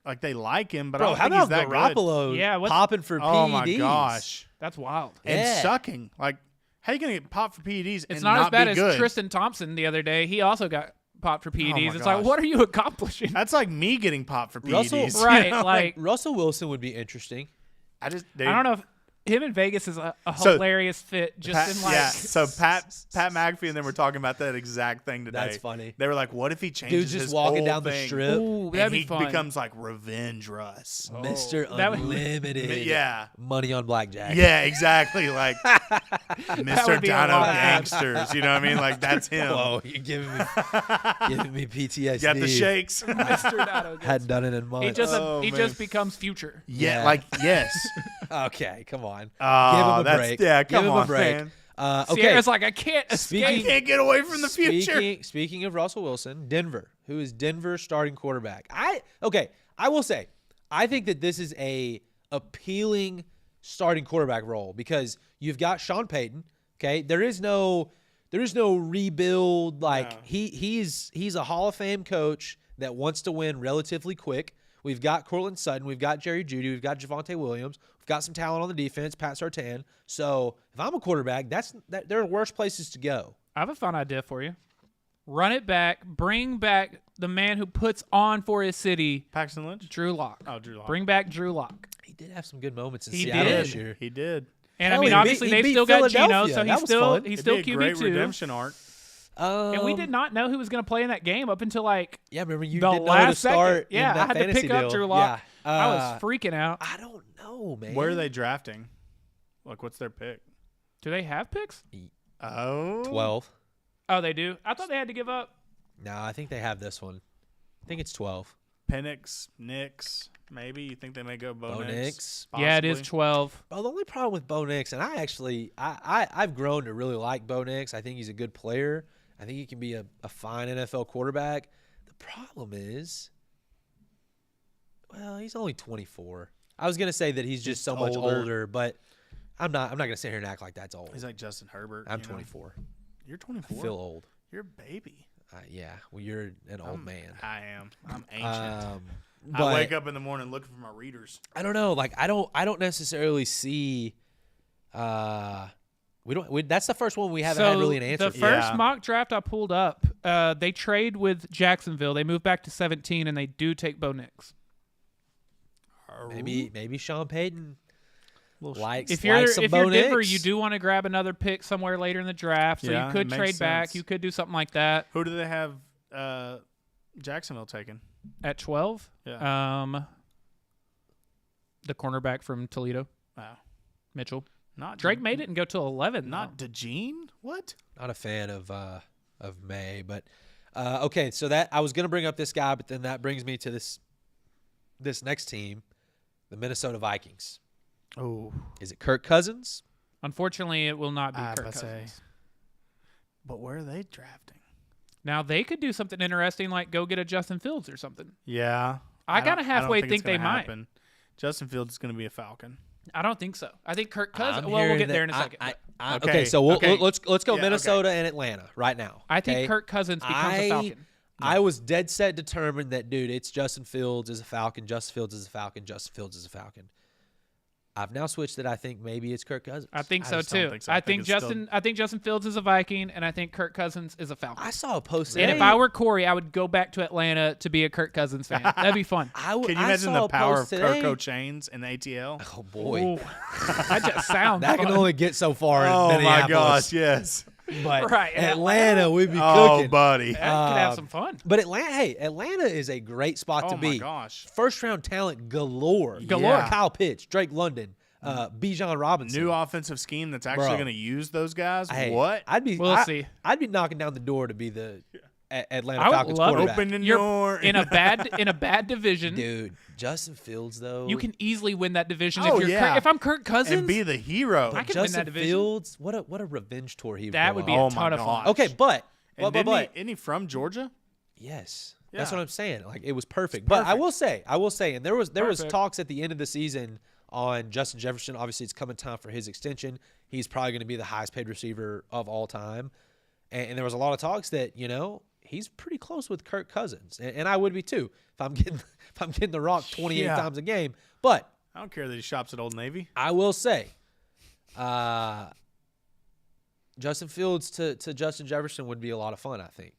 like they like him, but I Bro, don't how think he's about that good. Garoppolo Yeah, what's- popping for Oh PEDs? my gosh, That's wild. and Yeah. sucking. Like, how you gonna get popped for PEDs It's and not as bad be as good? Tristan Thompson the other day. He also got popped for PEDs. my It's gosh. like, what are you accomplishing? That's like me getting popped for Russell- PEDs. you Right, know? like Russell Wilson would be interesting. I just I don't know if him in Vegas is a So, hilarious fit. Just Pat, in like, yeah, so Pat McAfee and them were talking about that exact thing today. That's funny. They were like, "What if he changes Dude's just his walking whole down the thing strip. ooh, and that'd be he fun. becomes like Revenge Russ?" Mr. that would- Unlimited. Yeah, Money on blackjack. yeah, exactly. Like Mr. would be a Dino lot of fun. Gangsters. You know what I mean? Like that's him. Whoa, you're giving me PTSD. Got the shakes. Mr. Dotto gets- Hadn't done it in months. he just Oh, he man. just becomes future. Yeah, Yeah. like yes. Okay, come on. Oh, Give him a that's break. yeah. Give Come him on, a break. man. Okay. Sierra's like, I can't Speaking- I escape. can't get away from the future. Speaking of Russell Wilson, Denver, who is Denver's starting quarterback. I will say, I think that this is a appealing starting quarterback role because you've got Sean Payton. Okay, there is no rebuild. Like No. he's a Hall of Fame coach that wants to win relatively quick. We've got Cortland Sutton, we've got Jerry Jeudy, we've got Javonte Williams, we've got some talent on the defense, Pat Surtain. So if I'm a quarterback, there are worse places to go. I have a fun idea for you. Run it back. Bring back the man who puts on for his city, Paxton Lynch. Drew Lock. Oh, Drew Lock. Bring back Drew Lock. He did have some good moments in He Seattle did. this year. He did. And Hell, I mean, he obviously beat they've still got Geno, Philadelphia. so That was fun. he's It'd still be a great QB2. redemption arc. And we did not know who was going to play in that game up until like Yeah, remember you the didn't know where to last second. start. Yeah, in that I had to fantasy pick up deal. Drew Lock. Yeah. I was freaking out. I don't know, man. Where are they drafting? Like, what's their pick? Do they have picks? Oh, 12. Oh, they do. I thought they had to give up. No, I think they have this one. I think it's 12. Penix, Nix. Maybe you think they may go Bo Bo Nix? Nix. Yeah, it is Possibly. 12. Well, the only problem with Bo Nix, and I've grown to really like Bo Nix. I think he's a good player. I think he can be a fine NFL quarterback. The problem is, well, he's only 24. I was gonna say that he's just so much older. older, but I'm not gonna sit here and act like that's old. He's like Justin Herbert. I'm you know? 24. You're I 24. feel old. You're a baby. Yeah, well, you're an old man. I am. I'm ancient. But I wake up in the morning looking for my readers. I don't know. Like I don't necessarily see. That's the first one we haven't had really an answer. The for. first Yeah. mock draft I pulled up, they trade with Jacksonville. They move back to 17, and they do take Bo Nix. Maybe Sean Payton likes If you're some if Bo you're Denver, Nix. you do want to grab another pick somewhere later in the draft, so Yeah, you could it makes trade back. sense. You could do something like that Who do they have Jacksonville taking? at 12. Yeah. The cornerback from Toledo. Wow. Mitchell. Not Drake made it and go to 11. Not though. DeJean? What? Not a fan of May, but okay. So that I was gonna bring up this guy, but then that brings me to this next team, the Minnesota Vikings. Oh, Is it Kirk Cousins? Unfortunately, it will not be I was Kirk about to Cousins. say. But where are they drafting? Now they could do something interesting, like go get a Justin Fields or something. Yeah. I don't- kinda halfway don't think it's they gonna might. happen. Justin Fields is going to be a Falcon. I don't think so. I think Kirk Cousins. I'm Well, we'll hearing get there in that- a second. Okay, Okay, so okay. let's go Yeah, Minnesota and Atlanta right now. I think okay? Kirk Cousins becomes a Falcon. I was dead set determined that, dude, it's Justin Fields is a Falcon, Justin Fields is a Falcon, Justin Fields is a Falcon. I've now switched that I think maybe it's Kirk Cousins. I think I so just don't too. think so. I I think think it's Justin. I think Justin Fields is a Viking, and I think Kirk Cousins is a Falcon. I saw a post And today. if I were Corey, I would go back to Atlanta to be a Kirk Cousins fan. That'd be fun. Can you imagine saw the a power post of today. Kirko Chains in ATL? Oh boy, Ooh. That just sounds that can fun. only get so far in Oh my Minneapolis. gosh, yes. But Right, in Atlanta, we'd be Oh, cooking. buddy. That could have some fun. But Atlanta is a great spot to Oh be. my gosh. First round talent galore. Galore. Kyle Pitts, Drake London, Bijan Robinson. New offensive scheme that's actually Bro. going to use those guys. Hey, What? We'll see. I'd be knocking down the door to be the Atlanta I would Falcons love it. quarterback. Open the You're door. in a bad division. Dude, Justin Fields though. You can easily win that division Oh, if you're yeah. if I'm Kirk Cousins. and be the hero. I can win Justin that division. Fields, what a revenge tour he would That go would be on. Oh a ton my of fun. gosh. Okay, but And isn't he from Georgia? yes. That's Yeah. what I'm saying. Like it was perfect. But I will say, and there was Perfect. talks at the end of the season on Justin Jefferson. Obviously, it's coming time for his extension. He's probably going to be the highest paid receiver of all time. And there was a lot of talks that, he's pretty close with Kirk Cousins. And I would be too if I'm getting the rock 28 Yeah. times a game. But I don't care that he shops at Old Navy. I will say, Justin Fields to Justin Jefferson would be a lot of fun, I think.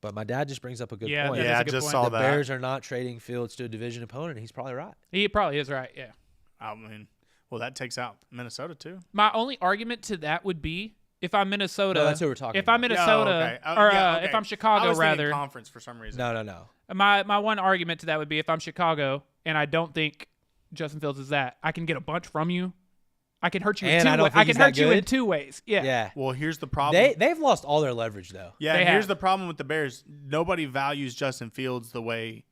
But my dad just brings up a good Yeah, point. that is Yeah, a I good just point. saw The that. Bears are not trading Fields to a division opponent, and he's probably right. He probably is right. Yeah. I mean, well, that takes out Minnesota too. My only argument to that would be if I'm Minnesota. No, that's who we're talking If I'm about. Minnesota, okay. Oh, or yeah, okay. if I'm I Chicago, was thinking rather. conference for some reason. No. My one argument to that would be if I'm Chicago and I don't think Justin Fields is that, I can get a bunch from you. I can hurt you in And two I don't ways. think I he's can that hurt you in good. 2 ways. Yeah. Yeah. Well, here's the problem. They've lost all their leverage, though. Yeah, They and here's have. the problem with the Bears. Nobody values Justin Fields the way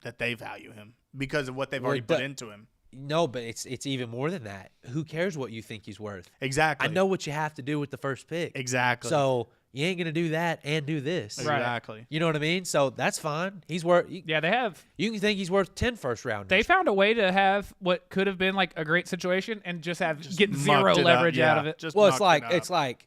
that they value him because of what they've Well, already it put do- into him. No, but it's even more than that. Who cares what you think he's worth? Exactly. I know what you have to do with the first pick. Exactly. So you ain't going to do that and do this. Right. Exactly. You know what I mean? So that's fine. He's worth. Yeah, they have. You can think he's worth 10 first rounders. They found a way to have what could have been like a great situation and just have get Mucked zero it up, leverage out yeah. of it. Just Well, mucked it's it like, up.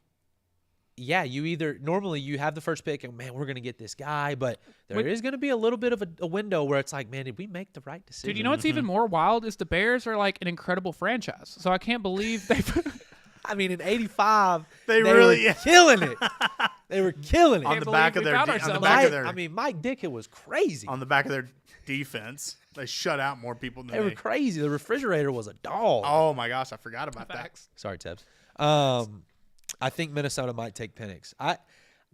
yeah, you either normally you have the first pick and man, we're gonna get this guy, but there Wait. is gonna be a little bit of a window where it's like, man, did we make the right decision? Dude, you know what's even more wild is the Bears are like an incredible franchise. So I can't believe they. I mean, in '85, They really- were killing it. They were killing it. on Can't the back of believe we their found on the ourselves. back of their Mike Dickett was crazy. on the back of their defense, they shut out more people than They were crazy. The refrigerator was a dog. Oh my gosh, I forgot about that. Facts. Sorry, Tebs. I think Minnesota might take Penix. I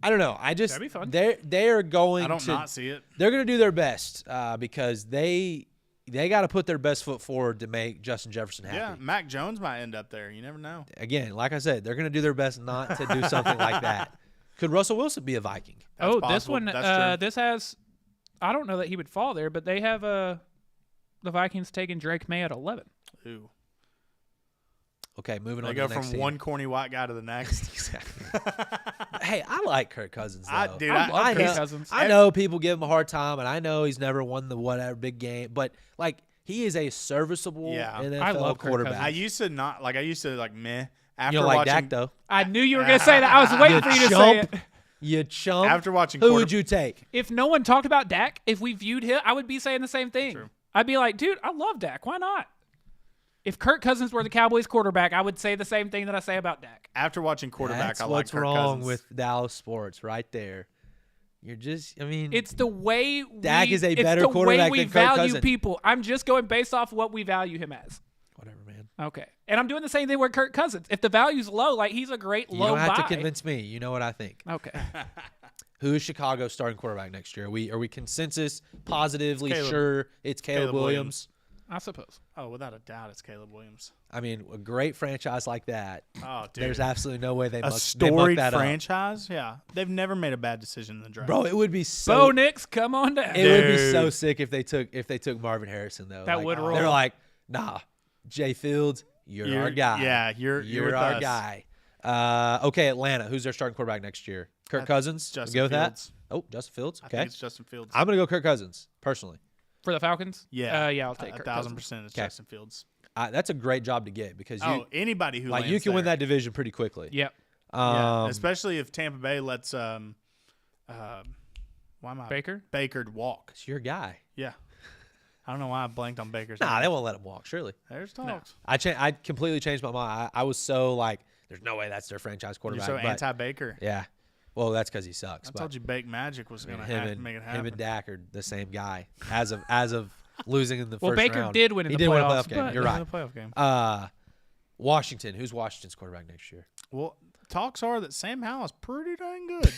don't know. I just That'd be fun. they are going I don't to not see it. they're going to do their best because they got to put their best foot forward to make Justin Jefferson happy. Yeah, Mac Jones might end up there. You never know. Again, like I said, they're going to do their best not to do something like that. Could Russell Wilson be a Viking? That's This possible. one, That's true. this has. I don't know that he would fall there, but they have the Vikings taking Drake May at 11. Ooh. Okay, moving They on go to the next from team. one corny white guy to the next. Exactly. Hey, I like Kirk Cousins though. Dude, I love Kirk know, Cousins. I know people give him a hard time, and I know he's never won the whatever big game, but like he is a serviceable Yeah. NFL I love Kirk quarterback. Cousins. I used to like meh. After You don't like watching Dak though. I knew you were going to say that. I was waiting for you to say chump. it. You chump. after watching Who would you take? If no one talked about Dak, if we viewed him, I would be saying the same thing. True. I'd be like, dude, I love Dak. Why not? If Kirk Cousins were the Cowboys quarterback, I would say the same thing that I say about Dak. after watching quarterback, That's I like what's Kirk wrong Cousins. with Dallas sports right there. You're just, I mean, It's the way Dak we, is a it's better the quarterback way we than Kirk value Cousins. people. I'm just going based off what we value him as. whatever, man. Okay. And I'm doing the same thing with Kirk Cousins. If the value's low, like he's a great You low don't have buy. to convince me. You know what I think. Okay. Who is Chicago's starting quarterback next year? Are we consensus positively Caleb. sure it's Caleb Caleb Williams? Williams. I suppose. Oh, without a doubt, it's Caleb Williams. I mean, a great franchise like that. Oh, dude. There's absolutely no way they a muck storied that up. franchise. Yeah, they've never made a bad decision in the draft. Bro, it would be Bo so. Nix, come on down. It would be so Dude. sick if they took Marvin Harrison though. That Like, would roll. They're like, nah, Jay Fields, you're our guy. Yeah, you're with our us. guy. Okay, Atlanta. Who's their starting quarterback next year? Kirk Cousins. Justin Go with Fields. that. Oh, Justin Fields. I Okay, think it's Justin Fields. I'm gonna go Kirk Cousins personally. For the Falcons? Yeah, Yeah, I'll take Kirk 1,000% Cousins. it's Okay. Justin Fields. That's a great job to get because you Anybody who like you lands can win there. that division pretty quickly. Yep. Yeah, especially if Tampa Bay lets why am I Baker? Baker walk. It's your guy. Yeah, I don't know why I blanked on Baker's. Nah, name. they won't let him walk. Surely. There's talks. I completely changed my mind. I was so like, there's no way that's their franchise You're quarterback. so but- anti-Baker. Yeah. Well, that's because he sucks. I but told you, Bake Magic was going to make it him happen. and Dak are the same guy as of losing in the Well, first Baker round. did win in He the did win a playoffs, playoff game. but- You're In right. the playoff game. Washington. Who's Washington's quarterback next year? Well, talks are that Sam Howell is pretty dang good.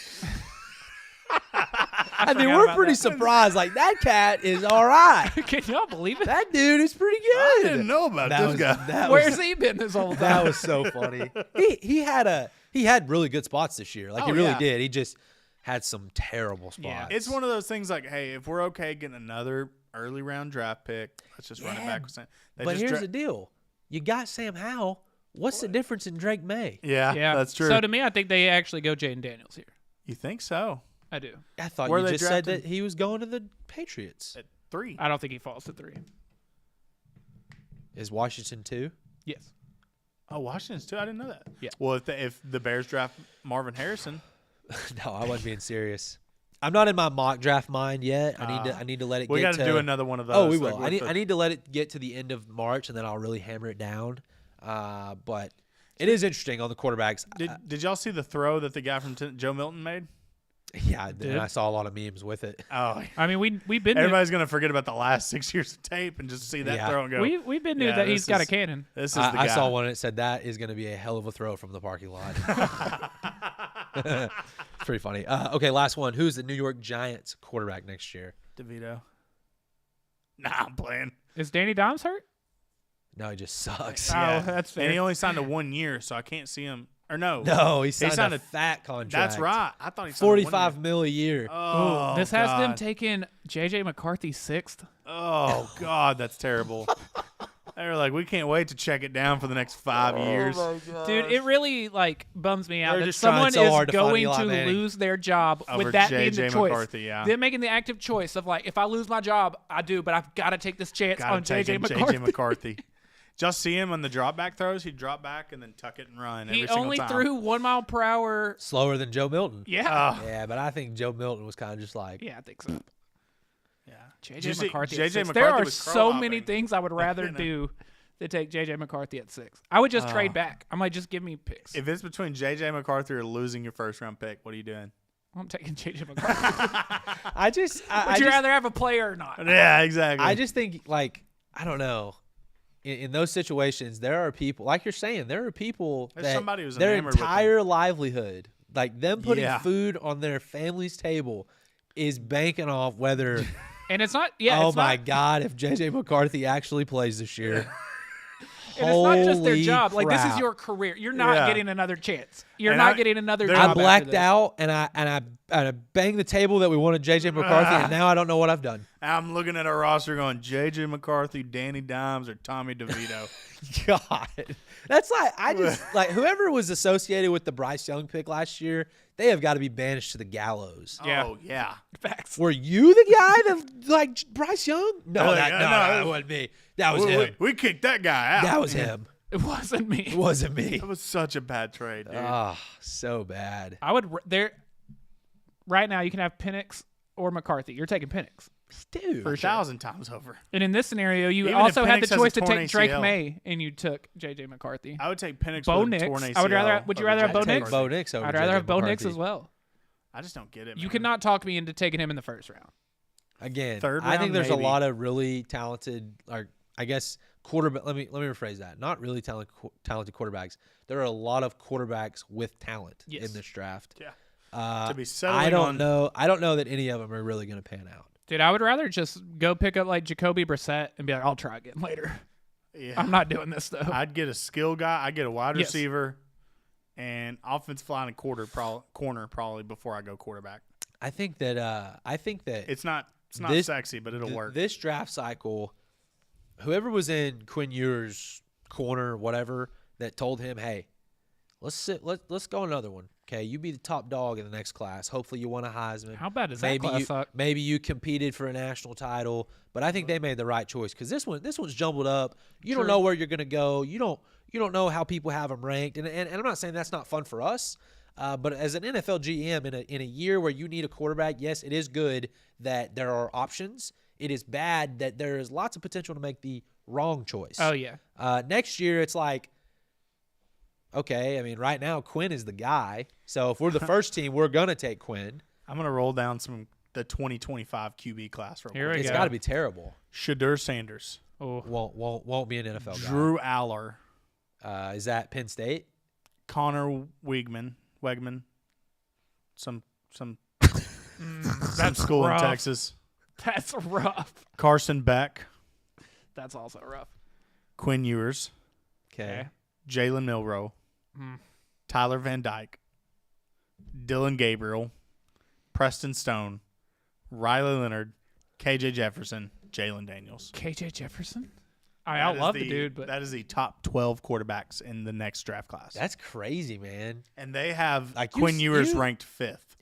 I mean, forgot we're about pretty that. surprised. Like that cat is all right. Can y'all believe it? That dude is pretty I good. didn't know about That this was, guy. that Where's was, he been this whole that time? was so funny. He had really good spots this year. Like he Oh, really yeah. did. He just had some terrible spots. Yeah. It's one of those things like, hey, if we're okay getting another early round draft pick, let's just run it Yeah, back with Sam. They But just here's dra- the deal: you got Sam Howell. What's the difference in Drake May? yeah, Yeah, that's true. So to me, I think they actually go Jaden Daniels here. You think so? I do. I thought Where you they just said drafted- that he was going to the Patriots. At 3. I don't think he falls to 3. Is Washington too? Yes. Oh, Washington's too. I didn't know that. Yeah. Well, if the Bears draft Marvin Harrison, No, I wasn't being serious. I'm not in my mock draft mind yet. I need to let it we get got to do another one of those. Oh, we like will. with I need to let it get to the end of March and then I'll really hammer it down. But it is interesting on the quarterbacks. Did y'all see the throw that the guy from Joe Milton made? Yeah, I did. Did? And I saw a lot of memes with it. Oh, I mean, we've been everybody's gonna forget about the last 6 years of tape and just see that Yeah. throw and go. we've been knew Yeah, that he's this got a is- cannon. This is the guy. I saw one that said that is going to be a hell of a throw from the parking lot. It's pretty funny. Okay, last one. Who's the New York Giants quarterback next year? DeVito. Nah, I'm playing. Is Danny Dimes hurt? No, he just sucks. Oh, that's fair. And he only signed a 1 year, so I can't see him. Or no. No, he signed, signed a a- fat contract. That's right. I thought he signed a 1 year. 45 mil a year. Oh, This has them God. taking J.J. McCarthy 6th. Oh God, that's terrible. They were like, we can't wait to check it down for the next 5 years. Dude, it really like bums me out They're that just trying someone so is hard to find going Eli to Manning. lose their job Over with that being J.J. the choice. McCarthy, yeah. They're making the active choice of like, if I lose my job, I do, but I've got to take this chance Gotta on take J.J. in McCarthy. J.J. McCarthy. Just see him on the drop back throws. He'd drop back and then tuck it and run every He single only time. threw 1 mile per hour. Slower than Joe Milton. Yeah, Oh, Yeah, but I think Joe Milton was kind of just like, yeah, I think so. yeah. Did J.J. you see- McCarthy. J.J. At 6. McCarthy There are was so crow many hopping. things I would rather You know. do than take J.J. McCarthy at 6. I would just trade back. I'm like, just give me picks. If it's between J.J. McCarthy or losing your first round pick, what are you doing? I'm taking J.J. McCarthy. I just, Would you rather have a player or not? Yeah, exactly. I just think like, I don't know. In those situations, there are people, like you're saying, there are people There's that somebody who's their enamored with them. entire livelihood, like them putting Yeah. food on their family's table, is banking off whether, And it's not. Yeah. oh it's my not, God, if JJ McCarthy actually plays this year. And it's not just their Holy job. Like this is crap. your career. You're not Yeah. getting another chance. You're And not I- getting another there- job. I after blacked this. out and I banged the table that we wanted JJ McCarthy, and now I don't know what I've done. I'm looking at our roster going J.J. McCarthy, Danny Dimes, or Tommy DeVito. God, that's like I just like whoever was associated with the Bryce Young pick last year, they have got to be banished to the gallows. Yeah. Oh, yeah. Facts. Were you the guy that like Bryce Young? No, Oh, that, yeah, no, no. that wasn't me. That was We, him. we kicked that guy out. That was him. It wasn't me. It wasn't me. That was such a bad trade, dude. Oh, so bad. I would there. Right now, you can have Penix or McCarthy. You're taking Penix. Dude. For a sure. 1,000 times over. And in this scenario, you Even if also had the Penix has a choice to torn take Drake ACL. May, and you took J.J. McCarthy. I would take Penix Bo with a Nix. torn ACL. I would rather. Would you over rather have J.J. Bo Take Nix? Bo Nix over I'd rather JJ have Bo Nix McCarthy. as well. I just don't get it, You man. could not talk me into taking him in the first round. Again, Third I think round, there's maybe. a lot of really talented, or I guess quarterback. Let me rephrase that. Not really talented quarterbacks. There are a lot of quarterbacks with talent Yes. in this draft. Yeah. Uh, To be settling I don't on- know. I don't know that any of them are really going to pan out. Dude, I would rather just go pick up like Jacoby Brissett and be like, I'll try again later. Yeah. I'm not doing this though. I'd get a skill guy. I'd get a wide Yes. receiver and offensive line and corner probably before I go quarterback. I think that It's not This- sexy, but it'll work. This draft cycle, whoever was in Quinn Ewers' corner, whatever, that told him, "Hey, let's go another one. Okay, you be the top dog in the next class. Hopefully, you won a Heisman. How bad does that maybe class you suck? maybe you competed for a national title, but I think they made the right choice because this one's jumbled up. You don't True. know where you're gonna go. You don't know how people have them ranked, and I'm not saying that's not fun for us. But as an NFL GM in a year where you need a quarterback, yes, it is good that there are options. It is bad that there is lots of potential to make the wrong choice. Oh yeah. Next year, it's like, okay, I mean, right now Quinn is the guy. So if we're the first team, we're gonna take Quinn. I'm gonna roll down the 2025 QB class real Here quick. we It's go. got to be terrible. Shadur Sanders, Oh, Won't be an NFL guy. Drew Aller, Is that Penn State? Connor Wegman, some that's school rough. in Texas, That's rough. Carson Beck, That's also rough. Quinn Ewers, Okay. Jalen Milroe, Hmm. Tyler Van Dyke, Dylan Gabriel, Preston Stone, Riley Leonard, KJ Jefferson, Jalen Daniels. KJ Jefferson. I That is love the dude, but that is the top 12 quarterbacks in the next draft class. That's crazy, man. And they have Like, Quinn you- Ewers you- ranked 5th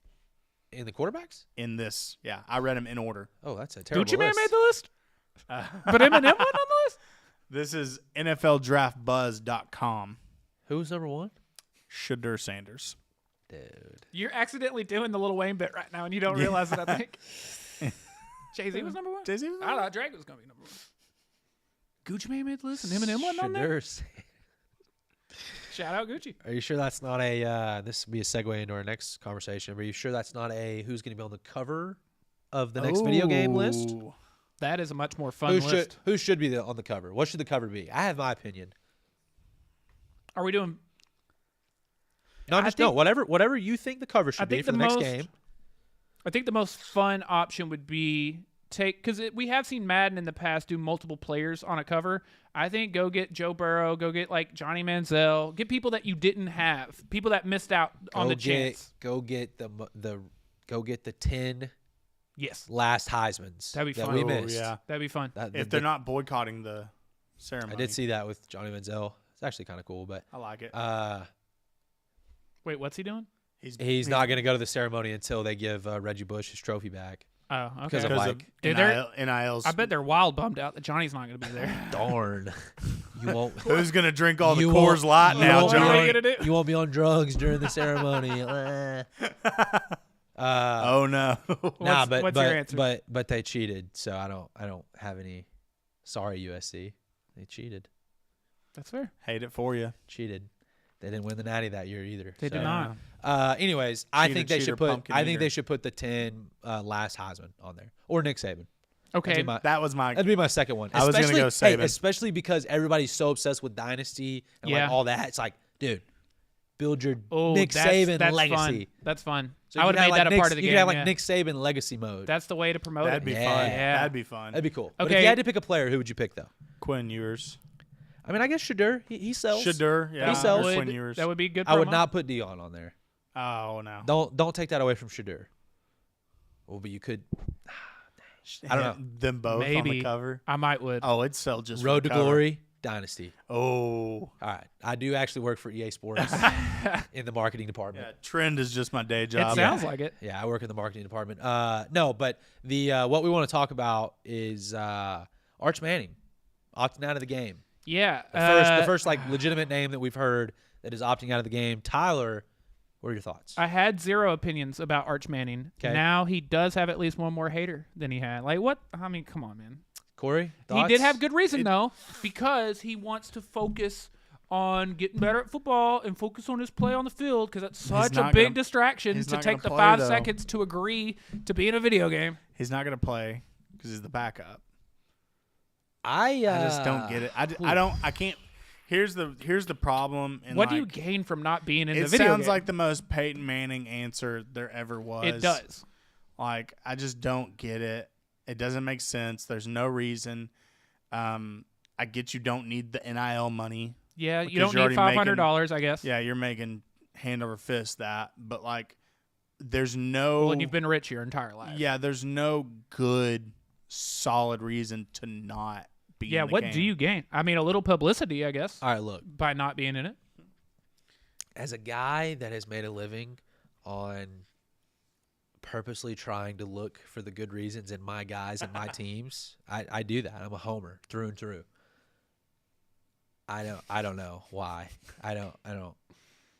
In the quarterbacks? in this. Yeah, I read them in order. Oh, that's a terrible Gucci Man list. made the list, but Eminem went on the list. This is NFLDraftBuzz.com. Who's number one? Shadur Sanders. Dude. You're accidentally doing the Lil Wayne bit right now, and you don't realize it. I think Jay-Z was number one. Jay-Z was I thought Drake was gonna be number one. Gucci Man made the list, and Eminem wasn't on there. Shadur. Shout out Gucci. Are you sure that's not a? This will be a segue into our next conversation. Are you sure that's not a who's going to be on the cover of the next video game list? Ooh. That is a much more fun list. Who should be on the cover? What should the cover be? I have my opinion. Are we doing? No, I just think- whatever you think the cover I should be think for the the next most- game. I think the most fun option would be because we have seen Madden in the past do multiple players on a cover. I think go get Joe Burrow, go get like Johnny Manziel, get people that you didn't have, people that missed out on the chance. Go get the 10 Yes, last Heisman's That'd be that fun. we Oh, missed. yeah. that'd be fun. If they're not boycotting the ceremony. I did see that with Johnny Manziel. It's actually kind of cool, but I like it. Wait, what's he doing? he's not going to go to the ceremony until they give Reggie Bush his trophy back. Oh, okay. Because of, because like, Dude, NILs. I bet they're wild bummed out that Johnny's not going to be there. Darn, you won't. Who's gonna drink all the You Coors won't- Light you now, won't What are Johnny? you gonna do? You won't be on drugs during the ceremony. Oh no. Nah, What's but your answer? but they cheated, so I don't have any. Sorry, USC, they cheated. That's fair. Hate it for you. Cheated. They didn't win the Natty that year either. They did not. Anyways, I Cheater, think they cheater, should put. pumpkin I think eater. they should put the 10 last Heisman on there, or Nick Saban. Okay. That'd be my, That was my. that'd be my second one. I was gonna go Especially- Saban. especially because everybody's so obsessed with dynasty and Yeah. like all that. It's like, dude, build your Oh, Nick that's Saban legacy. Fun. That's fun. So I you would could have made like that a Nick- part of the you game. could have like yeah. Nick Saban legacy mode. That's the way to promote That'd it. be Yeah. fun. Yeah. That'd be fun. That'd be cool. But if Okay. you had to pick a player, who would you pick though? Quinn Ewers. I mean, I guess Shadur. He sells. Shadur. Yeah. He sells. or Would- Quinn Ewers. that would be good. I would promo. not put Dion on there. Oh no. Don't take that away from Shadur. Well, but you could. I don't know. Them both on Maybe. the cover. I might would. Oh, it'd sell just Road for to the cover. Glory, Dynasty. Oh. All right, I do actually work for EA Sports in the marketing department. Yeah. Trend is just my day It job. sounds like it. Yeah, I work in the marketing department. No, but the what we want to talk about is Arch Manning opting out of the game. Yeah. The first like legitimate name that we've heard that is opting out of the game. Tyler, what are your thoughts? I had zero opinions about Arch Manning. 'Kay. Now he does have at least one more hater than he had. Like what? I mean, come on, man. Corey, He thoughts? did have good reason though, because he wants to focus on getting better at football and focus on his play on the field because it's such a not big gonna- distraction he's to not take gonna the play, 5 though. seconds to agree to be in a video game. He's not gonna play because he's the backup. I I just don't get it. I can't. Here's the problem. And What do you like, gain from not being in the It video sounds game? like the most Peyton Manning answer there ever was. It does. Like I just don't get it. It doesn't make sense. There's no reason. I get you don't need the NIL money. Yeah, you Because don't you're need already $500, I guess. Yeah, you're making hand over fist that, but like, there's no. Well, and you've been rich your entire life. Yeah, there's no good, solid reason to not be. Yeah, in the what game. do you gain? I mean, a little publicity, I guess, All right, look. by not being in it. As a guy that has made a living on purposely trying to look for the good reasons in my guys and my teams, I do that. I'm a homer through and through. I don't know why. I don't.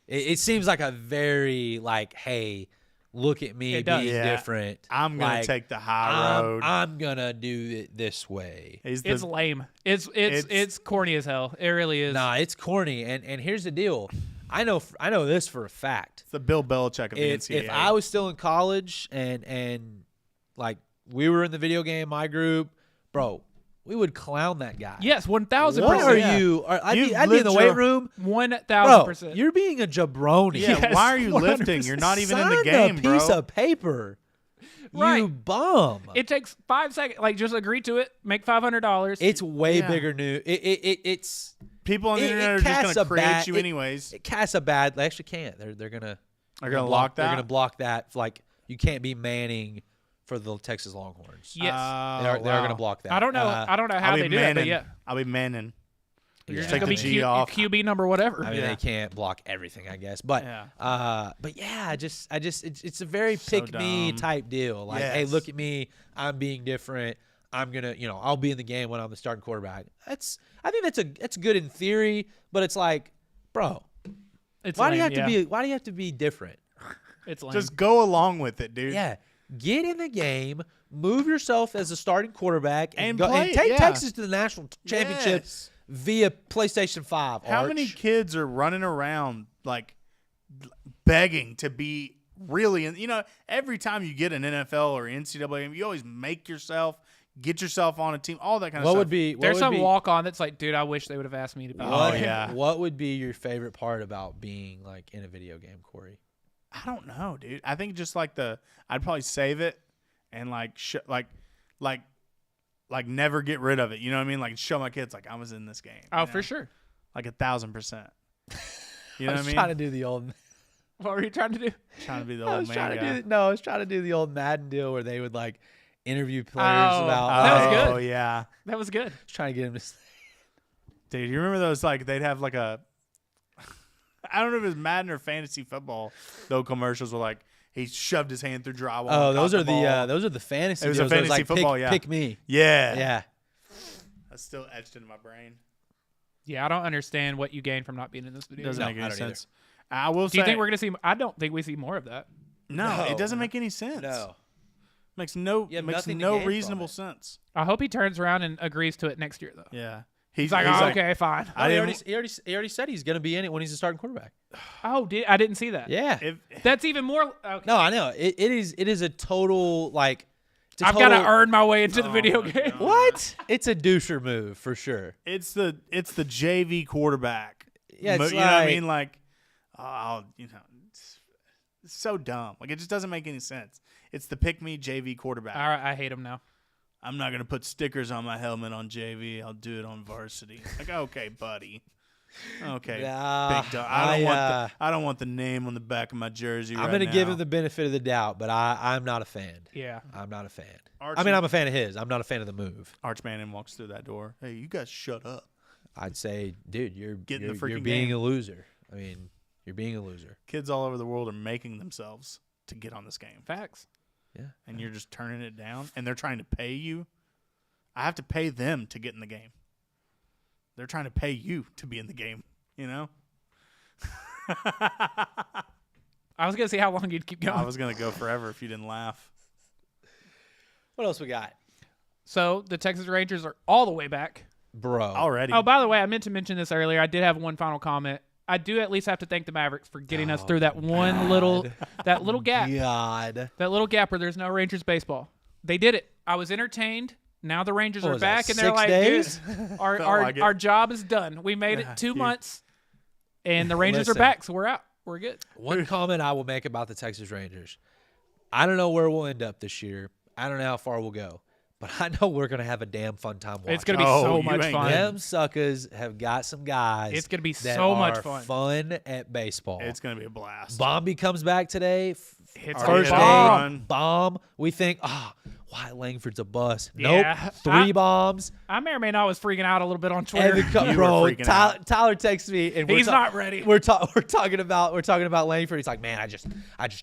It seems like a very like, hey, look at me It does. being Yeah. different. I'm gonna Like, take the high road. I'm gonna do it this way. He's It's the, lame. It's corny as hell. It really is. Nah, it's corny. And here's the deal. I know this for a fact. it's the Bill Belichick of the If NCAA. I was still in college and like we were in the video game my group, bro, we would clown that guy. Yes, 1,000%. What are Yeah. you? I'd You've be in the lived weight your- room. 1,000%. Bro, you're being a jabroni. yeah, Yes, why are you 100%. lifting? You're not even in the Sign game, a bro. piece of paper. You Right. bum. It takes 5 seconds. Like, just agree to it. Make $500. It's way Yeah. bigger news. It's People on the it internet are casts just gonna a create bad- you anyways. it casts a bad. They actually can't. They're gonna Lock that. They're gonna block that. Like you can't be Manning for the Texas Longhorns. Yes. They're gonna block that. I don't know. I don't know how I'll they be do that, but manning. yeah. I'll be manning. You're Yeah. just Take gonna the be G off. QB number whatever. I mean, Yeah. they can't block everything, I guess. But Yeah. but yeah, it's a very So pick me dumb. type deal. Like, hey, Yes. look at me, I'm being different. I'm gonna, I'll be in the game when I'm the starting quarterback. I think that's good in theory, but it's like, bro, It's why do you lame, have yeah. to be? Why do you have to be different? It's lame. Just go along with it, dude. Yeah, get in the game, move yourself as a starting quarterback, And go, play, and take yeah. Texas to the national championship Yes. via PlayStation 5. How Arch. many kids are running around like begging to be really in? Every time you get an NFL or NCAA game, you always get yourself on a team, all that kind of What stuff. would be? What There's would some be, walk on that's like, dude, I wish they would have asked me to be. Oh, there. yeah. What would be your favorite part about being like in a video game, Corey? I don't know, dude. I think just like I'd probably save it and like never get rid of it. You know what I mean? Like show my kids like I was in this game. Oh, you for know? sure. Like 1,000%. You know I what was I mean? trying to do the old. What were you trying to do? Trying to be the I old was man trying guy. to do. No, I was trying to do the old Madden deal where they would like interview players Oh, about. that was good. Oh yeah. That was good. Trying to get him to. Dude, you remember those like they'd have like a I don't know if it was Madden or fantasy football. Though commercials were like he shoved his hand through drywall. Oh, and those caught are the ball. those are the fantasy. It was a deals. It fantasy like, football, pick, yeah. Pick me. Yeah. Yeah. That's still etched into my brain. Yeah, I don't understand what you gain from not being in this video. Doesn't No, make I any don't sense. I will Do you say think we're gonna see? I don't think we see more of that. no, No. it doesn't make any sense. No. Makes no You have makes nothing to no gain from reasonable it. sense. I hope he turns around and agrees to it next year, though. Yeah. He's like, oh, okay, fine. I he didn't. already said he's going to be in it when he's a starting quarterback. Oh, I didn't see that. Yeah. That's even more. Okay. No, I know. It is a total like. It's a I've got to total- earn my way into the video my game. God. What? It's a doucher move for sure. It's the JV quarterback. Yeah, it's you know what I like- mean? Like, it's so dumb. Like, it just doesn't make any sense. It's the pick me JV quarterback. All right, I hate him now. I'm not gonna put stickers on my helmet on JV. I'll do it on varsity. Like, okay, buddy. Okay, Nah, big dog. I don't want the name on the back of my jersey. I'm right going to give now. him the benefit of the doubt, but I'm not a fan. Yeah. I'm not a fan. Archie- I mean, I'm a fan of his. I'm not a fan of the move. Arch Manning walks through that door. Hey, you guys, shut up. I'd say, dude, Get in the you're freaking being game. a loser. I mean, you're being a loser. Kids all over the world are making themselves to get on this game, Facts. Yeah. and you're just turning it down. And they're trying to pay you. I have to pay them to get in the game. They're trying to pay you to be in the game. You know. I was gonna see how long you'd keep going. I was gonna go forever if you didn't laugh. What else we got? So the Texas Rangers are all the way back. Bro. Already. Oh, by the way, I meant to mention this earlier. I did have one final comment. I do at least have to thank the Mavericks for getting us through that one little gap. God. That little gap where there's no Rangers baseball. They did it. I was entertained. Now the Rangers What are was that, back, and they're 6 like, days? dude, our Felt our, like it. our job is done. We made it 2 dude. months, and the Rangers are Listen. back, so we're out. We're good. One comment I will make about the Texas Rangers. I don't know where we'll end up this year. I don't know how far we'll go. but I know we're gonna have a damn fun time watching. It's gonna be Oh, so you much ain't fun. Them suckers have got some guys. It's gonna be that so much are fun. at baseball. It's gonna be a blast. Bombi comes back today. Hits Already First hit a day, home run. bomb. We think, Wyatt Langford's a bust. Yeah. Nope. 3 bombs. I may or may not was freaking out a little bit on Twitter. Evan You were bro, freaking out. Tyler texts me and He's not ready. We're talking about Langford. He's like, man, I just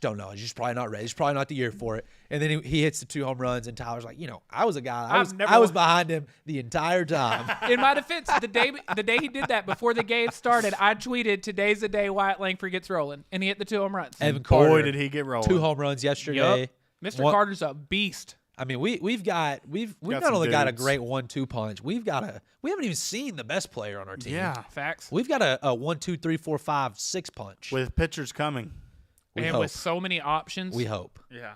don't know. He's just probably not ready. He's probably not the year for it. And then he hits the 2 home runs, and Tyler's like, I was a guy. I was behind him the entire time. In my defense, the day he did that before the game started, I tweeted, "Today's the day Wyatt Langford gets rolling," and he hit the 2 home runs. Evan Carter, Boy, did he get rolling. 2 home runs yesterday. Yup. Mr. One- Carter's a beast. I mean, we've not some only got a dudes. great 1-2 punch. We haven't even seen the best player on our team. Yeah, Facts. We've got a 1, 2, 3, 4, 5, 6 punch. with pitchers coming. We and hope. with so many options. We hope. Yeah,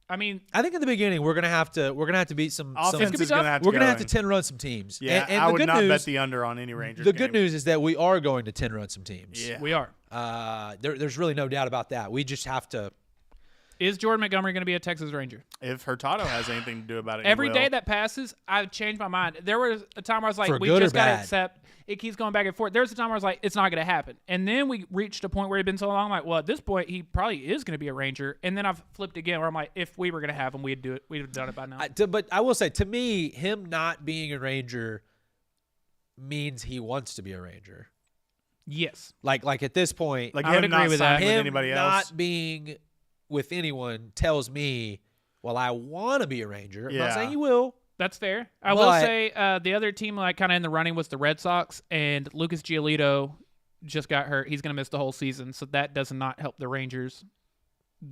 I mean, I think in the beginning we're gonna have to beat some. offense gonna be is gonna tough. have to We're gonna go have to in. 10-run some teams. Yeah, and I the would good not news, bet the under on any Rangers. The game. good news is that we are going to 10-run some teams. Yeah. we are. There's really no doubt about that. We just have to. Is Jordan Montgomery going to be a Texas Ranger? If Hurtado has anything to do about it, Every he day will. that passes, I've changed my mind. There was a time where I was like, For we good or just got to bad? accept. It keeps going back and forth. There was a time where I was like, it's not going to happen. And then we reached a point where it had been so long, I'm like, well, at this point, he probably is going to be a Ranger. And then I've flipped again where I'm like, if we were going to have him, we'd do it. We'd have done it by now. But I will say, to me, him not being a Ranger means he wants to be a Ranger. Yes. Like at this point, like I would him agree not with signing that. with him anybody not else. being with anyone tells me, well, I want to be a Ranger. I'm not Yeah. saying you will. That's fair. I will But- say the other team like kind of in the running was the Red Sox, and Lucas Giolito just got hurt. He's going to miss the whole season, so that does not help the Rangers.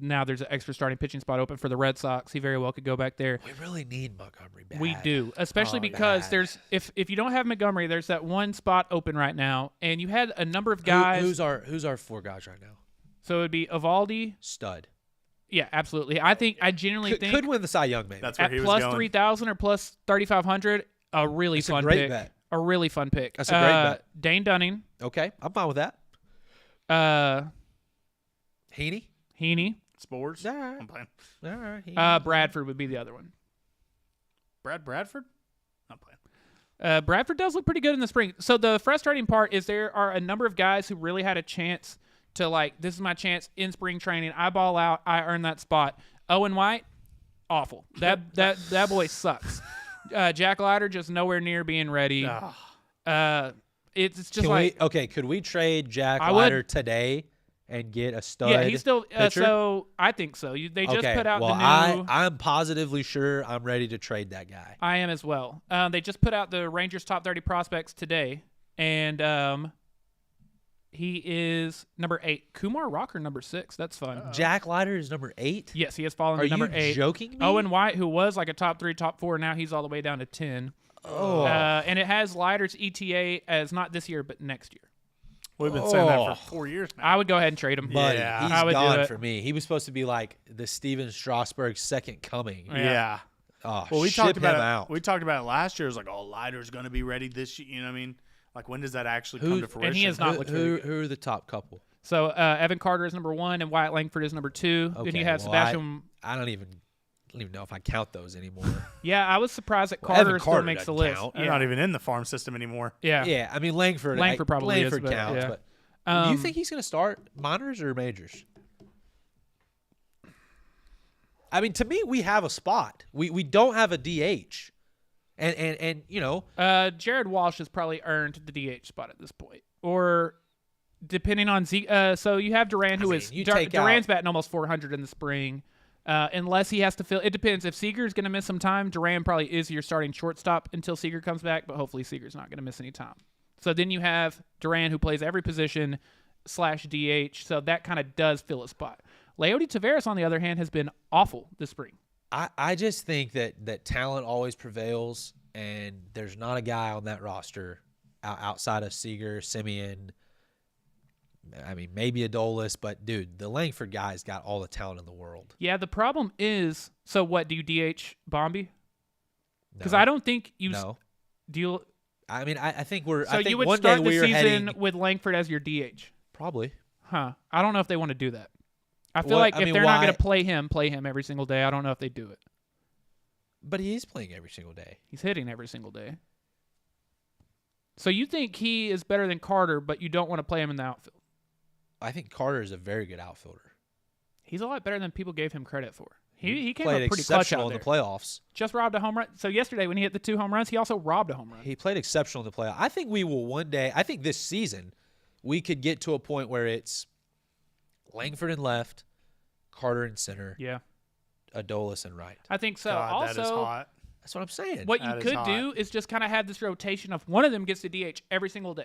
Now there's an extra starting pitching spot open for the Red Sox. He very well could go back there. We really need Montgomery back. We do, especially Oh, because God. there's if you don't have Montgomery, there's that one spot open right now, and you had a number of guys. Who's our 4 guys right now? So it'd be Evaldi. Stud. Yeah, absolutely. I genuinely think Could win the Cy Young, maybe. That's where at he was plus going. 3,000 or plus 3,500, a really That's a fun great pick. bet. A really fun pick. That's a great bet. Dane Dunning, Okay, I'm fine with that. Heaney, Spores. All right. I'm playing. All right. Bradford would be the other one. Bradford. Not playing. Bradford does look pretty good in the spring. So the frustrating part is there are a number of guys who really had a chance to like, this is my chance in spring training. I ball out. I earn that spot. Owen White, awful. That boy sucks. Jack Leiter just nowhere near being ready. It's just Could we trade Jack I would. Leiter today and get a stud? yeah, he's still pitcher? so I think so. They just Okay, put out well, the new. I'm positively sure I'm ready to trade that guy. I am as well. They just put out the Rangers top 30 prospects today, and he is number 8. Kumar Rocker number 6. That's fun. Jack Leiter is number 8. Yes, he has fallen Are to number you 8. joking me? Owen White, who was like a top 3, top 4, now he's all the way down to 10. Oh. And it has Leiter's ETA as not this year, but next year. We've been saying that Oh. for 4 years now. I would go ahead and trade him. Buddy, Yeah. he's I would do gone it. for me. He was supposed to be like the Steven Strasburg second coming. yeah. Oh, Well, we ship talked about him it. out. We talked about it last year. It was like, oh, Leiter's going to be ready this year. You know what I mean? Like, when does that actually come to fruition? and he is not Who, looked very who, good. who are the top couple? So Evan Carter is number 1, and Wyatt Langford is number 2. Then you have well, Sebastian. I don't even know if I count those anymore. Yeah, I was surprised that Well, Evan Carter still Carter makes the doesn't list. count. They're Yeah. not even in the farm system anymore. Yeah. Yeah, I mean Langford probably is, Langford but, counts. yeah. But do you Um, think he's going to start minors or majors? I mean, to me, we have a spot. We don't have a DH, and you know, Jared Walsh has probably earned the DH spot at this point, or depending on Zeke. So you have Duran, who mean, is you take Duran's out- batting almost 400 in the spring. Unless he has to fill, it depends. If Seager's going to miss some time, Duran probably is your starting shortstop until Seager comes back. But hopefully Seager's not going to miss any time. So then you have Duran, who plays every position /DH. So that kind of does fill a spot. Leody Taveras, on the other hand, has been awful this spring. I just think that talent always prevails, and there's not a guy on that roster outside of Seager, Simeon. I mean, maybe Adolis, but dude, the Langford guy's got all the talent in the world. Yeah, the problem is, so what, do you DH Bombi? Because No. I don't think you No. do you, I mean, I think we're. so I think you would one start day the we are season heading. with Langford as your DH. Probably. Huh. I don't know if they want to do that. I feel Well, like I if mean, they're not why- going to play him every single day, I don't know if they do it. But he is playing every single day. He's hitting every single day. So you think he is better than Carter, but you don't want to play him in the outfield? I think Carter is a very good outfielder. He's a lot better than people gave him credit for. He came played up pretty clutch exceptional out in there. the playoffs. Just robbed a home run. So yesterday when he hit the 2 home runs, he also robbed a home run. He played exceptional in the playoffs. I think we will one day. I think this season we could get to a point where it's Langford in left, Carter in center, Yeah, Adolis in right. I think so. God, also, that is hot. That's what I'm saying. what That you is could hot. do is just kind of have this rotation of one of them gets the DH every single day.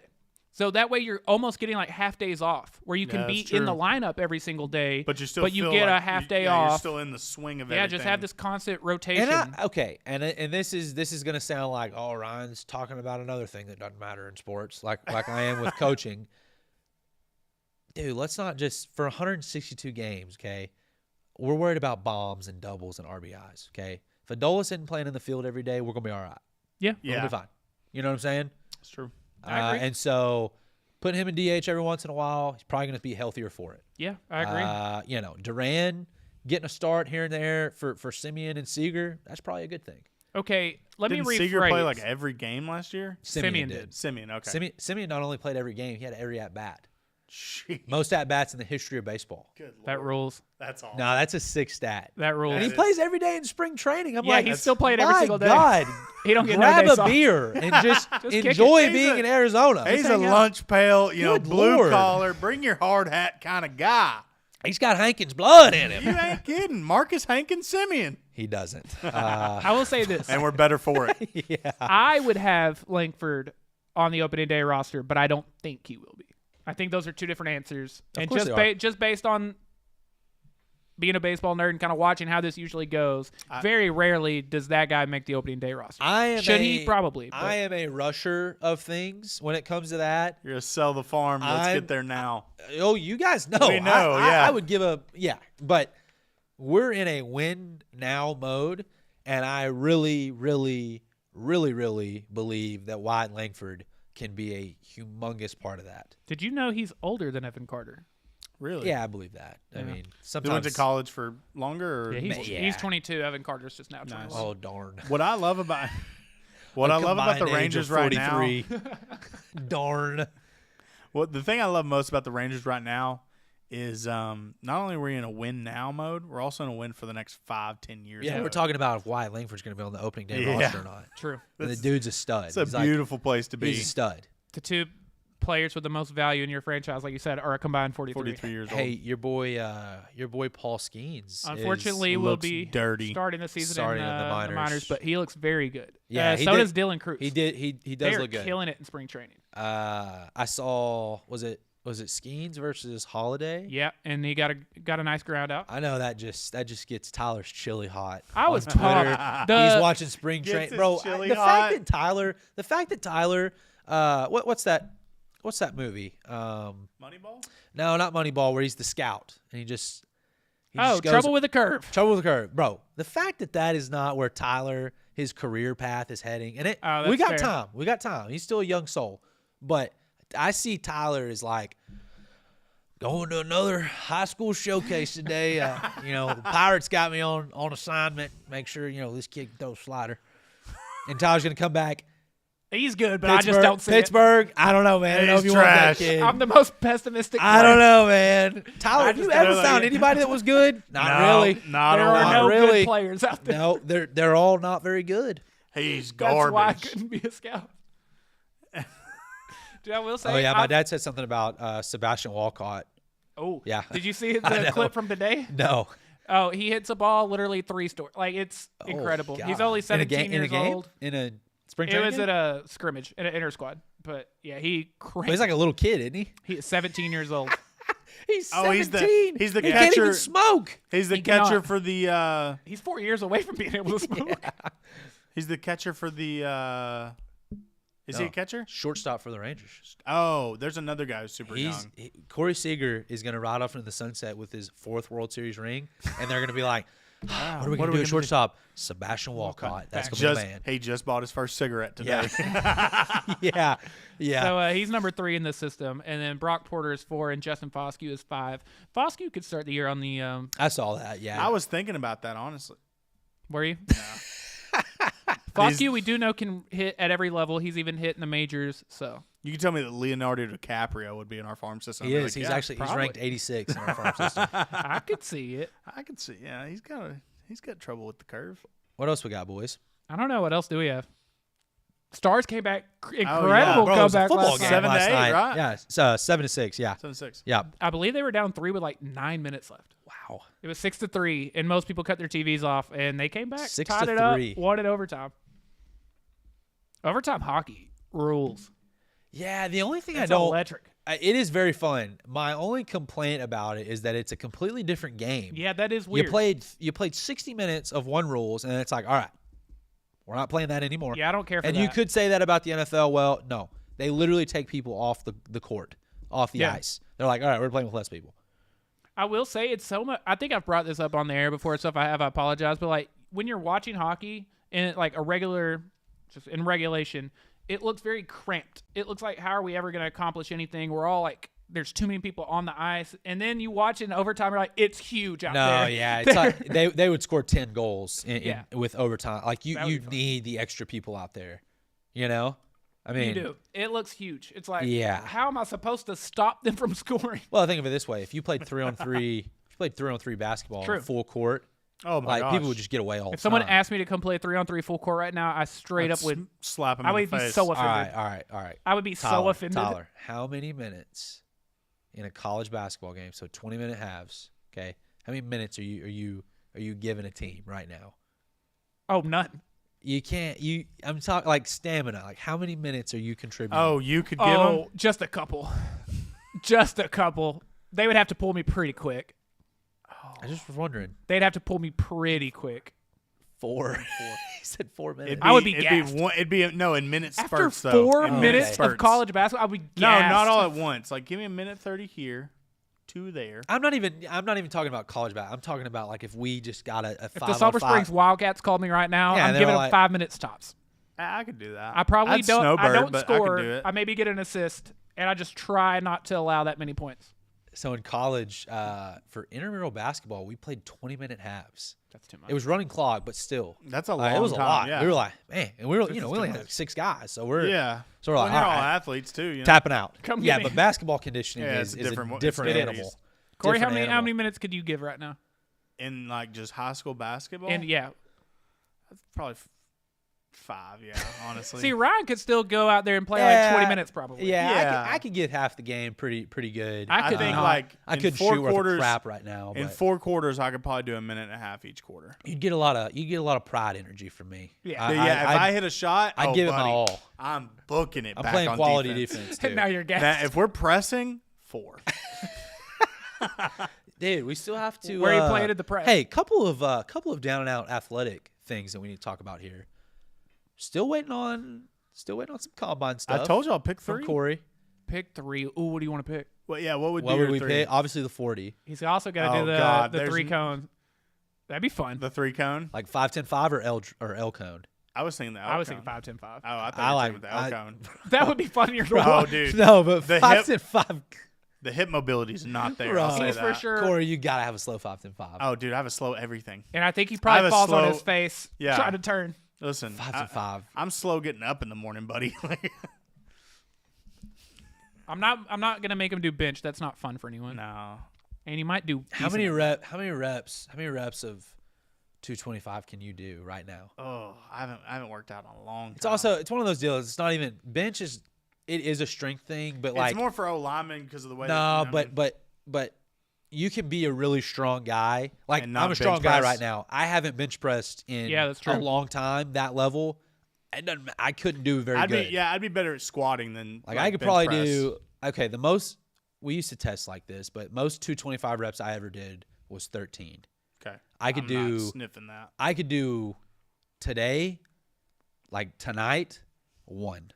So that way you're almost getting like half days off where you can Yeah, be that's in the true. lineup every single day. But you still you feel get like a half day You're off. still in the swing of Yeah, everything. just have this constant rotation. And this is gonna sound like, oh, Ryan's talking about another thing that doesn't matter in sports, like I am with coaching. Dude, let's not just for 162 games, okay? We're worried about bombs and doubles and RBIs, okay? If Adolis isn't playing in the field every day, we're gonna be all right. yeah. We're Yeah, gonna be fine. You know what I'm saying? it's true. I agree. And so putting him in DH every once in a while, he's probably gonna be healthier for it. Yeah, I agree. Duran getting a start here and there for Simeon and Seager, that's probably a good thing. Okay, let Didn't me rephrase. Seager play like every game last year? Simeon did. Simeon, okay. Simeon not only played every game, he had every at bat. Jeez. Most at bats in the history of baseball. Good That Lord. rules. That's all. No, that's a 6 stat. That rules. And he That plays every day in spring training. I'm Yeah, like, he's still playing every my single day. God, He don't get no grab days a off. beer and just kick enjoy it. being He's in Arizona. He's a hang out. lunch pail, Good blue Lord. collar, bring your hard hat kind of guy. He's got Hankins blood in You him. ain't kidding. Marcus Hankins Simeon. He doesn't. I will say this. And we're better for it. Yeah. I would have Langford on the opening day roster, but I don't think he will be. I think those are two different answers. And course just they are. just based on being a baseball nerd and kind of watching how this usually goes, very rarely does that guy make the opening day roster. Should he? Probably. But I am a rusher of things when it comes to that. You're going to sell the farm. Let's I'm- get there now. Oh, you guys know. We know, yeah. I would give but we're in a win now mode, and I really, really, really, really believe that Wyatt Langford can be a humongous part of that. Did you know he's older than Evan Carter? Really? Yeah, I believe that. I mean, He went sometimes to college for longer? Or Yeah, he's, Yeah. he's 22. Evan Carter's just now 21. Oh darn! What I love about the Combined age Rangers of right now. 43. Darn. Well, the thing I love most about the Rangers right now is not only are we in a win now mode, we're also in a win for the next 5-10 years. Yeah, mode. we're talking about if Wyatt Langford's going to be on the opening day Yeah. roster or not. True. And the dude's a stud. It's a He's like- beautiful place to be. He's a stud. The two players with the most value in your franchise, like you said, are a combined 43. 43 years Hey, old. your boy Paul Skeens. Unfortunately, will looks be dirty. starting the season Starting in in the the minors. but he looks very good. Yeah, he so did- does Dylan Cruz. He does They're look good. killing it in spring training. I saw was it Skeens versus Holiday? Yeah, and he got a nice ground out. I know that just gets Tyler's chili hot. I was on Twitter. pumped. He's watching spring Gets training, his bro. chili The hot. fact that Tyler, what's that movie? Moneyball? No, not Moneyball, where he's the scout and he just Oh, goes- Trouble with the Curve. Trouble with the Curve, bro. The fact that is not where Tyler, his career path is heading, and Oh, we that's got fair. time. We got time. He's still a young soul, but I see Tyler as like going to another high school showcase today. The Pirates got me on assignment. Make sure this kid can throw a slider, and Tyler's gonna come back. He's good, but I just don't see Pittsburgh. I don't know, man. I don't know if He's you want that trash. kid. it. I'm the most pessimistic. I don't know, man. Tyler, I have you just ever don't know. found anybody that was good? Not No, really. Not There a are lot. no really. good players out there. No, they're all not very good. He's That's why I garbage. couldn't be a scout. Dude, I will say. Oh yeah, my I've- dad said something about Sebastian Walcott. Oh Yeah. Did you see I the know. clip from today? No, Oh, he hits a ball literally 3 stories. Like it's incredible. Oh, He's God. only 17 in a years game? old. In a spring It training was game? at a scrimmage, in an inter squad. But yeah, he Oh, cranked. he's like a little kid, isn't he? He is 17 years old. He's 17. Oh, he's the he can't catcher. even smoke. He's the He catcher cannot. for the He's 4 years away from being able to smoke. he's the catcher for the is he a No. catcher? Shortstop for the Rangers. Oh, there's another guy who's super He's young. Corey Seager is going to ride off into the sunset with his 4th World Series ring, and they're going to be like, Wow, "What are we going to do at shortstop?" Sebastian Walcott. That's going to be the Just man. he just bought his first cigarette today. Yeah, yeah. So he's number 3 in the system, and then Brock Porter is 4, and Justin Foscue is 5. Foscue could start the year on the. I saw that. Yeah, I was thinking about that honestly. Were you? Foscue, we do know, can hit at every level. He's even hit in the majors. So You can tell me that Leonardo DiCaprio would be in our farm system. He I'd be is. like, He's yeah, actually he's probably. ranked 86 in our farm system. I could see it. I can see. Yeah, he's got trouble with the curve. What else we got, boys? I don't know. What else do we have? Stars came back. yeah. Incredible Bro, it was a comeback football last game. night. 7 to 8, right? Yeah, it's, 7-6. Yeah, 7-6. yeah. I believe they were down 3 with like 9 minutes left. Wow. It was 6-3, and most people cut their TVs off, and they came back, 6 tied to it up, 3. won it overtime. Overtime hockey rules. Yeah, the only thing It's I don't. electric. It is very fun. My only complaint about it is that it's a completely different game. Yeah, that is weird. You played 60 minutes of one rules, and it's like, all right, we're not playing that anymore. Yeah, I don't care for And that. you could say that about the NFL. Well, no, they literally take people off the court, off the Yeah. ice. They're like, all right, we're playing with less people. I will say it's so much. I think I've brought this up on the air before, so if I have, I apologize. But like when you're watching hockey in like a regular, just in regulation, it looks very cramped. It looks like how are we ever going to accomplish anything? We're all like, there's too many people on the ice, and then you watch it in overtime. You're like, it's huge out there. No, yeah, it's like they would score 10 goals Yeah. with overtime. Like That would you be fun. need the extra people out there. You know, I mean, You do. It looks huge. It's like, Yeah. how am I supposed to stop them from scoring? well, think of it this way: if you played 3-on-3, if you played 3-on-3 basketball True. on full court, Oh my like gosh. people would just get away all If the someone time. asked me to come play a 3-on-3 full court right now, I straight up would. slap him I in would the be face. so all offended. right, all right. I would be so Tyler, offended. Tyler, how many minutes in a college basketball game? So 20-minute halves. Okay, how many minutes are you giving a team right now? Oh, none. You can't. I'm talking like stamina. Like how many minutes are you contributing? Oh, you could give Oh, him. just a couple. Just a couple. They would have to pull me pretty quick. I just was wondering. They'd have to pull me pretty quick. 4. He said 4 minutes. I would be it'd gassed. be one, it'd be no in minute After spurts though. 4 In minutes spurts. of college basketball, I'd be No, gassed. not all at once. Like give me a minute 30 here, 2 there. I'm not even talking about college basketball. I'm talking about like if we just got a If 5 the Silver on 5. Springs Wildcats called me right now, Yeah, I'm they're giving them like- 5 minutes tops. I could do that. I probably I'd don't. Snowbird, I don't but score. I could do it. I maybe get an assist, and I just try not to allow that many points. So in college, for intramural basketball, we played 20-minute halves. That's too much. It was running clock, but still, That's a long it was a time, lot. yeah. We were like, man, and we were, This we is only too had much. like 6 guys, so we're Yeah. so we're Well, like, they're all all right, athletes too. You know? tapping out. Come get yeah, me. but basketball conditioning Yeah, is it's a different- different it's animal. different. Corey, how Different many animal. minutes could you give right now? In like just high school basketball. And yeah, That's probably 5. Yeah, honestly. see, Ryan could still go out there and play Yeah, like 20 minutes probably. Yeah, Yeah. I could get half the game pretty good. I I could think not. like I in could 4 shoot worth quarters. of crap right now, In but 4 quarters, I could probably do a minute and a half each quarter. you'd get a lot of pride energy from me. Yeah. But yeah, if I hit a shot, I'd oh, give it my buddy, all. I'm booking it. I'm back playing on quality defense. defense too. now you're gassed. That, if we're pressing, 4. Dude, we still have to. Where you playing at the press? Hey, couple of down and out athletic things that we need to talk about here. Still waiting on some combine stuff. I told you I'll pick from 3. Corey. Pick 3. Ooh, what do you want to pick? Well, yeah, what would What be would your we 3? pick? Obviously the 40, He's also got to Oh, do the, God, the there's 3 cones. That'd be fun. The 3 cone. like 5-10-5 or L cone. I was thinking the L I was cone. thinking 5, 10, 5. Oh, I thought I you were like- thinking the L I- cone. That would be funnier to Oh, watch. dude, No, but The 5-10-5. the hip mobility's not there. I'll Bro. say He's that. for sure. Corey, you gotta have a slow 5-10-5. Oh, dude, I have a slow everything. And I think he I probably have a falls on slow- his face Yeah. trying to turn. Listen, 5-10-5. I'm slow getting up in the morning, buddy. I'm not gonna make him do bench. That's not fun for anyone. no. And he might do. How decent. many reps of 225 can you do right now? Oh, I haven't worked out in a long time. It's one of those deals. It's not even bench it is a strength thing, but like it's more for O linemen because of the way. no, that, but you can be a really strong guy. Like And not I'm a strong bench guy press. right now. I haven't bench pressed in Yeah, that's a true. long time. That level, I couldn't do very good. I'd be better at squatting than Like I could bench probably press. do okay. The most we used to test like this, but most 225 reps I ever did was 13. Okay, I could I'm not do- sniffing that. I could do today, like tonight, 1.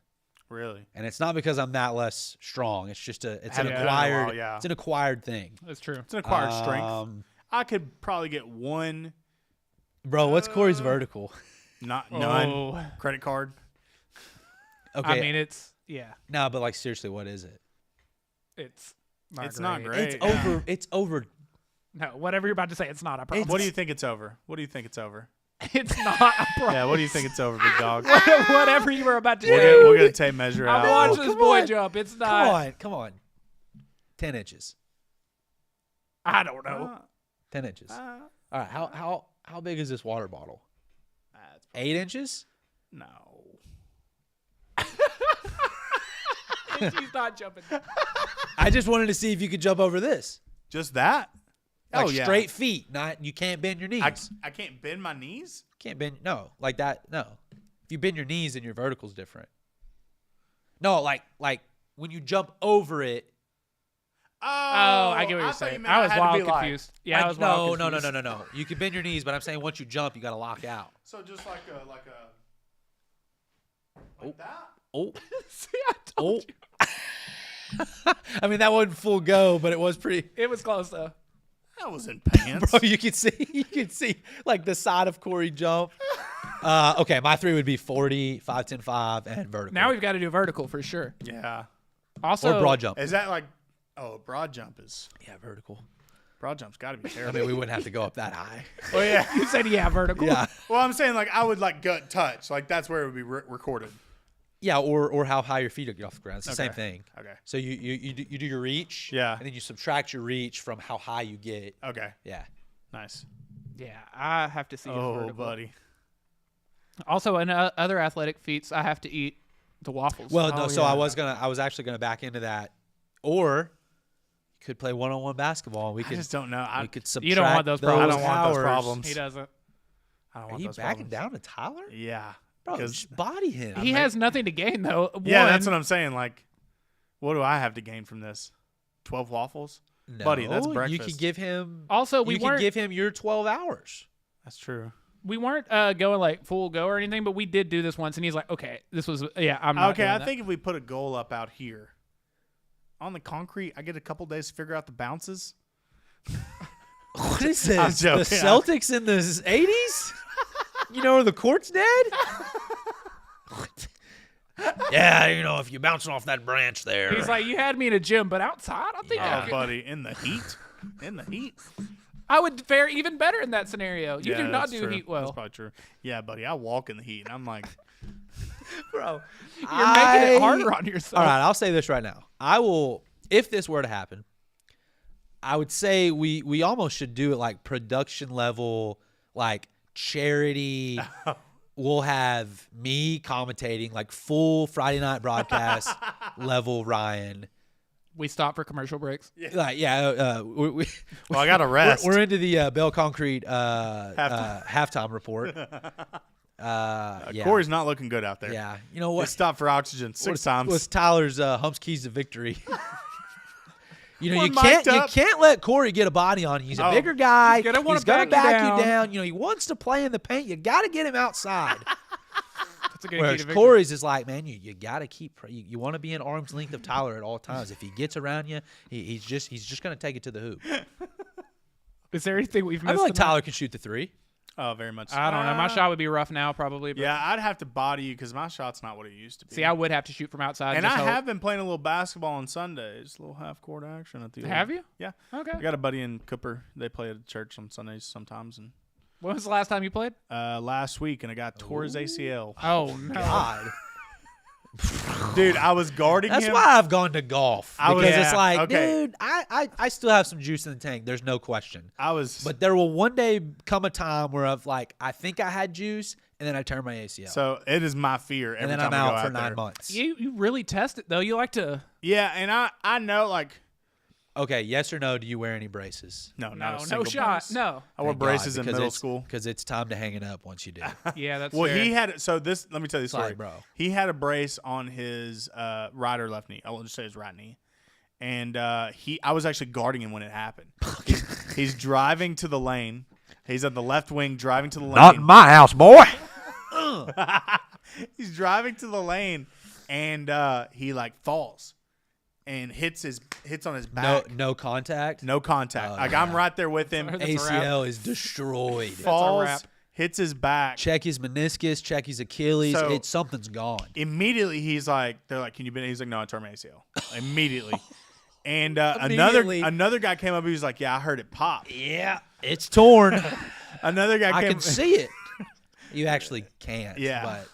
Really, And it's not because I'm that less strong. It's just an Haven't done it in a while, acquired. yeah. It's an acquired thing. That's true. it's an acquired strength. Um, I could probably get 1, Bro, what's Corey's vertical? not none. Oh. Credit card. Okay, I mean, it's no, but like seriously, what is it? it's It's not great. It's yeah. over. It's over. No, whatever you're about to say, it's not. I promise. What do you think it's over? What do you think it's over? It's not a problem. Yeah, what do you think it's over, big dog? Whatever you were about to We'll say. get a tape measure I'm out. watching We'll- this boy on. jump. It's not. Come on. 10 inches. I don't know. 10 inches. All right. How big is this water bottle? 8 inches? No. He's not jumping. I just wanted to see if you could jump over this. Just that? Like Oh, yeah. straight feet. Not you can't bend your knees. I can't bend my knees? Can't bend like that. No. If you bend your knees, then your vertical's different. No, like when you jump over it. Oh, I get what you're thought you saying. meant I was had to be wild like- confused. Yeah, I like, was wild no. confused. You can bend your knees, but I'm saying once you jump, you got to lock out. So just like that? Oh, See, I told you. I mean that wasn't full go, but it was pretty. It was close though. That was in pants. Bro, you could see like the side of Corey jump. Okay, my 3 would be 40, 5, 10, 5, and vertical. Now we've got to do vertical for sure. Yeah. Also, or broad jump. Is that like broad jump is Yeah, vertical. broad jump's gotta be I terrible. mean, we wouldn't have to go up that high. Oh yeah. You said yeah, vertical. Yeah, Well, I'm saying like I would like gut touch. Like that's where it would be recorded. yeah, or how high your feet get off the ground. It's the same Okay. thing. Okay. So you do your reach. Yeah. And then you subtract your reach from how high you get. Okay. Yeah. Nice. Yeah, I have to see his Oh, vertical. buddy. Also, in other athletic feats, I have to eat the waffles. Well, no. Oh, So yeah. I was actually gonna back into that, or you could play one-on-one basketball. And we I could just don't know. we could subtract You don't want those I problems. don't want those hours. problems. he doesn't. I don't Are want you those backing problems. down to Tyler? Yeah. Bro, Because just body him. He has nothing to gain though. yeah, One, that's what I'm saying. Like, what do I have to gain from this? 12 waffles? No, Buddy, that's You breakfast. could give him. Also, we you could weren't give him your 12 hours. That's true. going like full go or anything, but we did do this once, and he's like, "Okay, this was I'm not Okay, doing I that." think if we put a goal up out here on the concrete, I get a couple days to figure out the bounces. What is this? I'm The joking. Celtics in the 80s? You know, the court's dead? What? Yeah, you know, if you're bouncing off that branch there. He's like, "You had me in a gym, but outside, I think Yeah. I Oh, could- buddy, in the heat. In the heat. I would fare even better in that scenario. You Yeah, do not that's do true. heat That's well. probably true. Yeah, buddy, I walk in the heat, and I'm like, bro, You're making it harder on yourself. All right, I'll say this right now. I will, if this were to happen, I would say we almost should do it like production level, like charity. We'll have me commentating, like full Friday night broadcast level Ryan. We stop for commercial breaks. Like, yeah, we, well, I got to rest. we're into the Bell Concrete halftime report. Yeah. Corey's not looking good out there. Yeah, you know He what? stopped for oxygen six times. What's Tyler's humps keys to victory? You know, We're you can't mic'd up. let Corey get a body on you. He's a Oh. bigger guy. He's gonna wanna gonna back you back you down. down. You know, he wants to play in the paint. You got to get him outside. That's a good key Whereas to victory. Corey's is like, man, you got to keep. You want to be in arm's length of Tyler at all times. If he gets around you, he's just gonna take it to the hoop. Is there anything we've I missed? feel like in that? Tyler can shoot the 3. Oh, very much. I don't know. My shot would be rough now, probably. But Yeah, I'd have to body you because my shot's not what it used to be. See, I would have to shoot from outside. and just I hope. have been playing a little basketball on Sundays, a little half court action at the. Have you? Yeah. Okay. I got a buddy in Cooper. They play at church on Sundays sometimes, and When was the last time you played? last week, and I got tore his ACL. Oh no. God, Dude, I was guarding that's him. why I've gone to golf I was- because it's yeah, like, okay. dude, I still have some juice in the tank. There's no question. I was. But there will one day come a time where I think I had juice, and then I turn my ACL, so it is my fear every and then time I'm I go out for out 9 there. months. You really test it though. You like to. Yeah, and I know like Okay, yes or no? Do you wear any braces? no, not No, a no single shot. brace. No. I wore Thank God, braces in because middle it's- school. because it's time to hang it up once you do. Yeah, that's Well, fair. he had so this. Let me tell you the story, Like, bro. He had a brace on his right or left knee. I will just say his right knee, and I was actually guarding him when it happened. He's driving to the lane. He's at the left wing, driving to the lane. my house, boy. He's driving to the lane, and he like falls and hits on his back. No contact. No contact. Oh, like yeah. I'm right there with him. That's a wrap. ACL is destroyed. Falls, wrap. hits his back. Check his meniscus. Check his Achilles. So- Something's gone. Immediately, they're like, "Can you bend?" He's like, "No, I tore my ACL." Immediately. And Immediately. another guy came up. He was like, "Yeah, I heard it pop." Yeah, it's torn. Another guy I came. can see it. You actually can't. Yeah. But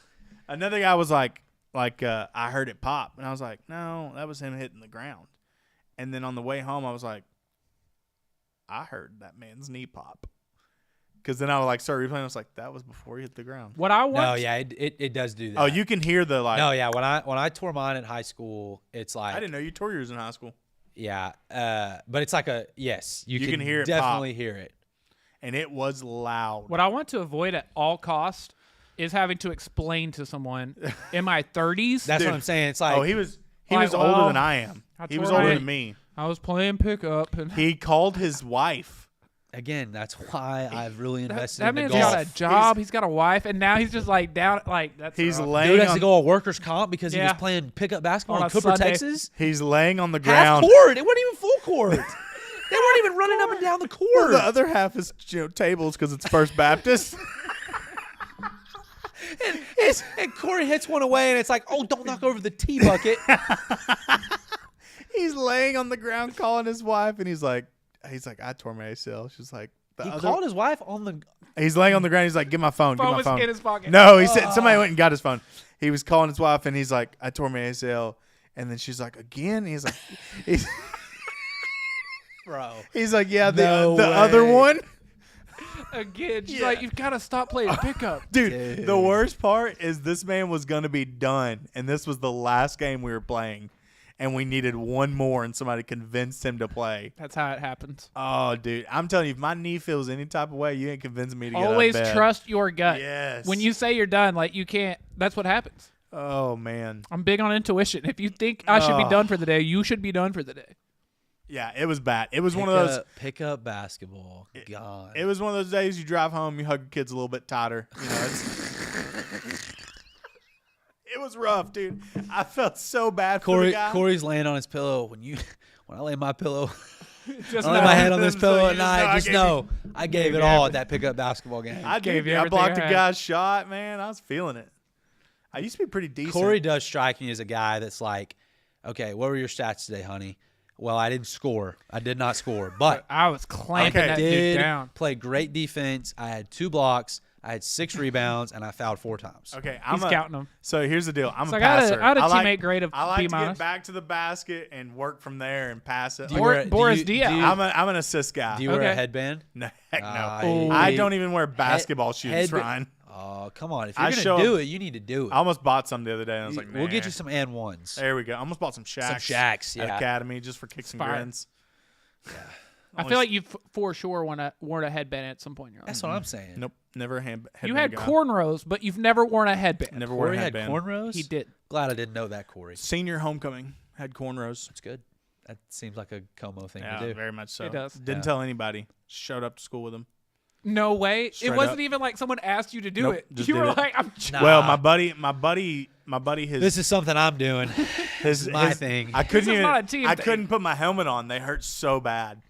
Another guy was like, I heard it pop, and I was like, no, that was him hitting the ground. And then on the way home, I was like, I heard that man's knee pop. Because then I would like start replaying. I was like, that was before he hit the ground. What I want. no, yeah, it does do that. Oh, you can hear the like. No, yeah. When I tore mine in high school, it's like I didn't know you tore yours in high school, yeah. But it's like a yes. You can hear it definitely hear it. and it was loud. What I want to avoid at all costs is having to explain to someone in my 30s. That's Dude. what I'm saying. It's like He was Like, older well, than I am. I He was tore older my- than me. I was playing pickup, and He called his wife. again. That's why I've really invested that in the man's golf. got a job. He's got a wife, and now he's just like down. Like that's He's rough. laying Dude has on, to go on workers' comp because he was Yeah. playing pickup basketball On in a Cooper, Sunday. Texas. He's laying on the Half ground. court. It wasn't even full court. They weren't even running up and down the Well, court. the other half is tables because it's First Baptist. And Corey hits one away, and it's like, oh, don't knock over the tee bucket. He's laying on the ground calling his wife, and he's like, I tore my ACL. She's like, He called his wife on the. He's laying on the ground. He's like, get my phone. Phone Get my was phone. in his pocket. No, he said somebody went and got his phone. He was calling his wife, and he's like, I tore my ACL. And then she's like, again? He's like, Bro. he's like, yeah, No the other way. one. Again, she's Yeah. like, you've got to stop playing pickup. Dude, the worst part is this man was going to be done, and this was the last game we were playing, and we needed one more, and somebody convinced him to play. That's how it happens. Oh, dude, I'm telling you, if my knee feels any type of way, you ain't convincing me to get Always out of bed. trust your gut. Yes. When you say you're done, like you can't. That's what happens. Oh, man. I'm big on intuition. If you think I should be Oh. done for the day, you should be done for the day. Yeah, it was bad. It was one of those. Pickup basketball. God. It was one of those days you drive home, you hug your kids a little bit tighter. You know, it was rough, dude. I felt so bad for the guy. Corey's laying on his pillow. When I lay my pillow, Just I lay my head on this So pillow you at just know night. I Just gave know I gave gave it you all everything. at that pickup basketball game. I Gave did. you I blocked a everything I had. guy's shot, man. I was feeling it. I used to be pretty decent. Corey does strike me as a guy that's like, okay, what were your stats today, honey? Well, I didn't score. I did not score, but I was clamping Okay. that did dude down. play great defense. I had 2 blocks. I had 6 rebounds, and I fouled 4 times. Okay, He's counting them. So here's the deal. I'm So a I got passer. a like, teammate grade of I like B to minus. get back to the basket and work from there and pass it. Do you Like, wear- Boris do Diaw. you- I'm an assist guy. Do you wear a Okay. headband? No, heck no. Ah, I he- don't even wear basketball shoes, head- Ryan. Oh, come on. If I you're show going to do him- it, you need to do it. I almost bought some the other day, and I was like, We'll get nah. you some and ones. There we go. I almost bought some Shacks. Shacks, At yeah. Academy just for kicks and fire. grins. I feel like you for sure worn a headband at some point in your life. That's what I'm saying. Nope, never a headband You had guy. cornrows, but you've never worn a headband. Never wore Corey a had headband. cornrows? He did. Glad I didn't know that, Corey. Senior homecoming had cornrows. That's good. That seems like a Como thing Yeah, to do. very much so. It does. Didn't Yeah. tell anybody. Showed up to school with them. No way. Straight it wasn't up. even like someone asked you to do Nope, it. just You did were it. like, I'm Nah. Well, my buddy, his This is something I'm doing. his my his- thing. I couldn't This is even. not a team I thing. couldn't put my helmet on. They hurt so bad.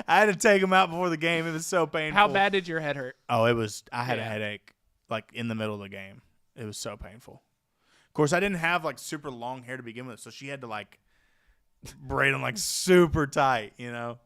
I had to take them out before the game. It was so painful. How bad did your head hurt? Oh, it was. I had a Yeah. headache, like in the middle of the game. It was so painful. Of course, I didn't have like super long hair to begin with, so she had to like braid them like super tight. You know,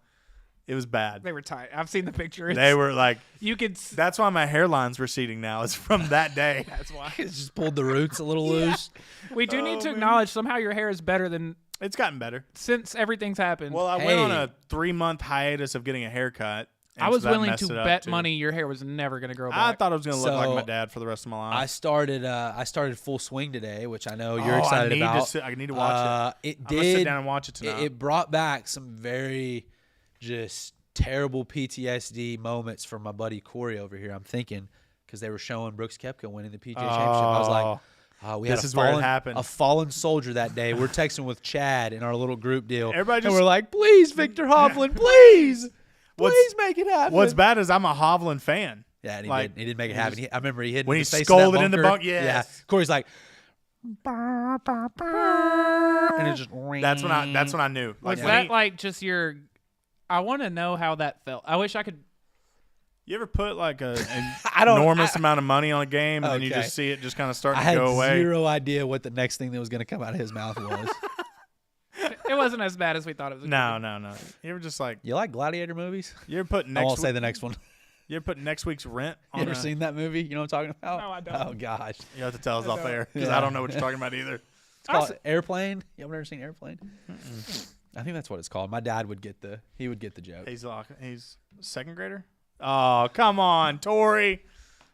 it was bad. They were tight. I've seen the picture. It's- They were like. You could. That's why my hairline's receding now. Is from that day. That's why. It's just pulled the roots a little loose. We do need to man. acknowledge somehow your hair is better than It's gotten better. since everything's happened. Well, I went on Hey. a 3-month hiatus of getting a haircut. and I so was that willing messed to it up, bet too. money your hair was never going to grow I back. thought I was going to look like So, my dad for the rest of my I life. started full swing today, which I know you're Oh, excited I need about. To sit, I need to watch it. It I'm did. going to sit down and watch it tonight. It brought back some very just terrible PTSD moments from my buddy Corey over here. I'm thinking because they were showing Brooks Koepka winning the PGA Championship. I was like, we This had is where it happened. a fallen soldier that day. We're texting with Chad in our little group deal. Everybody and just- we're like, please, Victor Hovland, please, What's- please make it happen. What's bad is I'm a Hovland fan. Yeah, and he, like, did, make it happen. I remember he hit when in he the face scolded of that in the bunker. bunk, yes. Yeah, Corey's like, and it just That's when I knew. was when that he- like just your? I want to know how that felt. I wish I could. you ever put like an I don't- enormous amount of money on a game and then you Okay. just see it just kind of I starting to had go away? zero idea what the next thing that was going to come out of his mouth was. It wasn't as bad as we thought it was. No. You ever just like You like gladiator movies? you ever put I next won't say week, the next one. You ever put next week's rent You on ever seen that movie? You know what I'm talking about? No, I don't. Oh gosh, You have to tell us I off don't. air because Yeah. I don't know what you're talking about either. it's called Airplane. You ever seen Airplane? I think that's what it's called. My dad would get the joke. He's second grader. Oh, come on, Tori.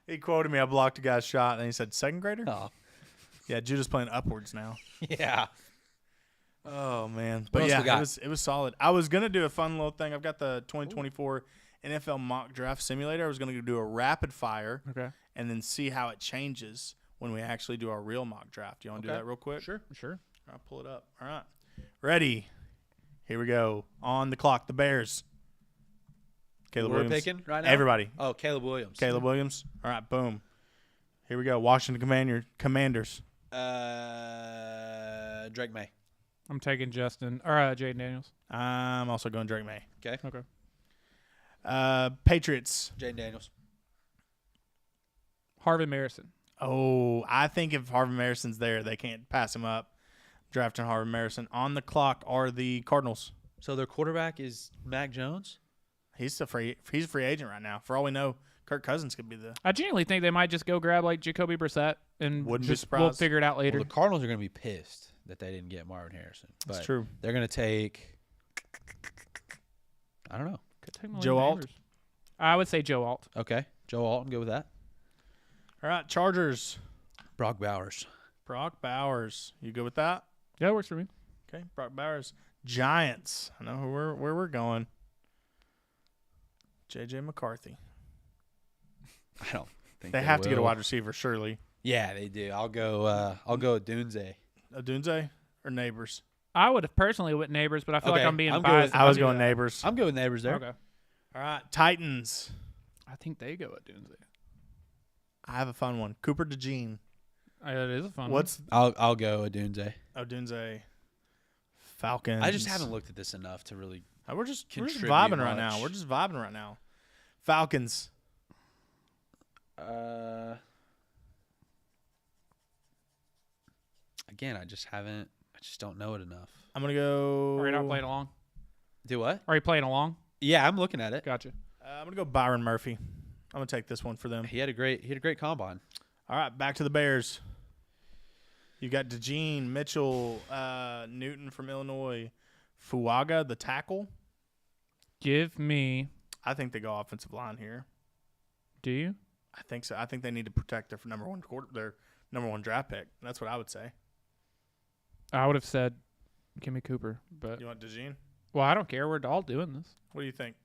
He quoted me. I blocked a guy's shot, and he said second grader. Oh, Yeah, Judah's playing upwards now. yeah. Oh man, What but else yeah, we got? it was solid. I was gonna do a fun little thing. I've got the 2024 NFL mock draft simulator. I was gonna do a rapid fire Okay. and then see how it changes when we actually do our real mock draft. You want to do Okay. that real quick? Sure. I'll pull it up. All right, ready? Here we go. On the clock, the Bears. Caleb We're Williams. picking right now. Everybody. Oh, Caleb Williams. Caleb Williams. All right, boom. Here we go. Washington Commanders. Drake May. I'm taking Justin or Jaden Daniels. I'm also going Drake May. Okay. Okay. Patriots. Jaden Daniels. Harvin Marison. Oh, I think if Harvin Marison's there, they can't pass him up. Drafting Harvin Marison. On the clock are the Cardinals. So their quarterback is Mac Jones. He's a free agent right now. For all we know, Kirk Cousins could be the. I genuinely think they might just go grab like Jacoby Brissett and Wouldn't be just we'll surprised. figure it out later. Well, the Cardinals are going to be pissed that they didn't get Marvin Harrison. But That's true. They're going to take. I don't know. Could take Malik Joe Alt? Neighbors. I would say Joe Alt. Okay, Joe Alton, go with that. All right, Chargers. Brock Bowers. Brock Bowers. You good with that? Yeah, it works for me. Okay, Brock Bowers. Giants. I know where we're going. J.J. McCarthy. I don't think They have to get a will. wide receiver, surely. Yeah, they do. I'll go with Dunze. Dunze or Neighbors? I would have personally went Neighbors, but I feel like Okay, I'm being I'm good biased. with- if I was do going that. Neighbors. I'm good with Neighbors there. Okay. All right, Titans. I think they go at Dunze. I have a fun one. Cooper DeJean. It is a fun What's I'll go with Dunze. Dunze? Falcons. I just haven't looked at this enough to really. We're just contribute vibing right now. much. We're just vibing right now. Falcons. Again, I just don't know it enough. I'm gonna go. one. Are you not playing along? Do what? Are you playing along? Yeah, I'm looking at it. Gotcha. I'm gonna go Byron Murphy. I'm gonna take this one for them. He had a great combine. All right, back to the Bears. You got DeJean, Mitchell, Newton from Illinois, Fuaga, the tackle. Give me. I think they go offensive line here. Do you? I think so. I think they need to protect their number one draft pick. That's what I would say. I would have said, give me Cooper, but You want DeJean? well, I don't care. We're all doing this. What do you think?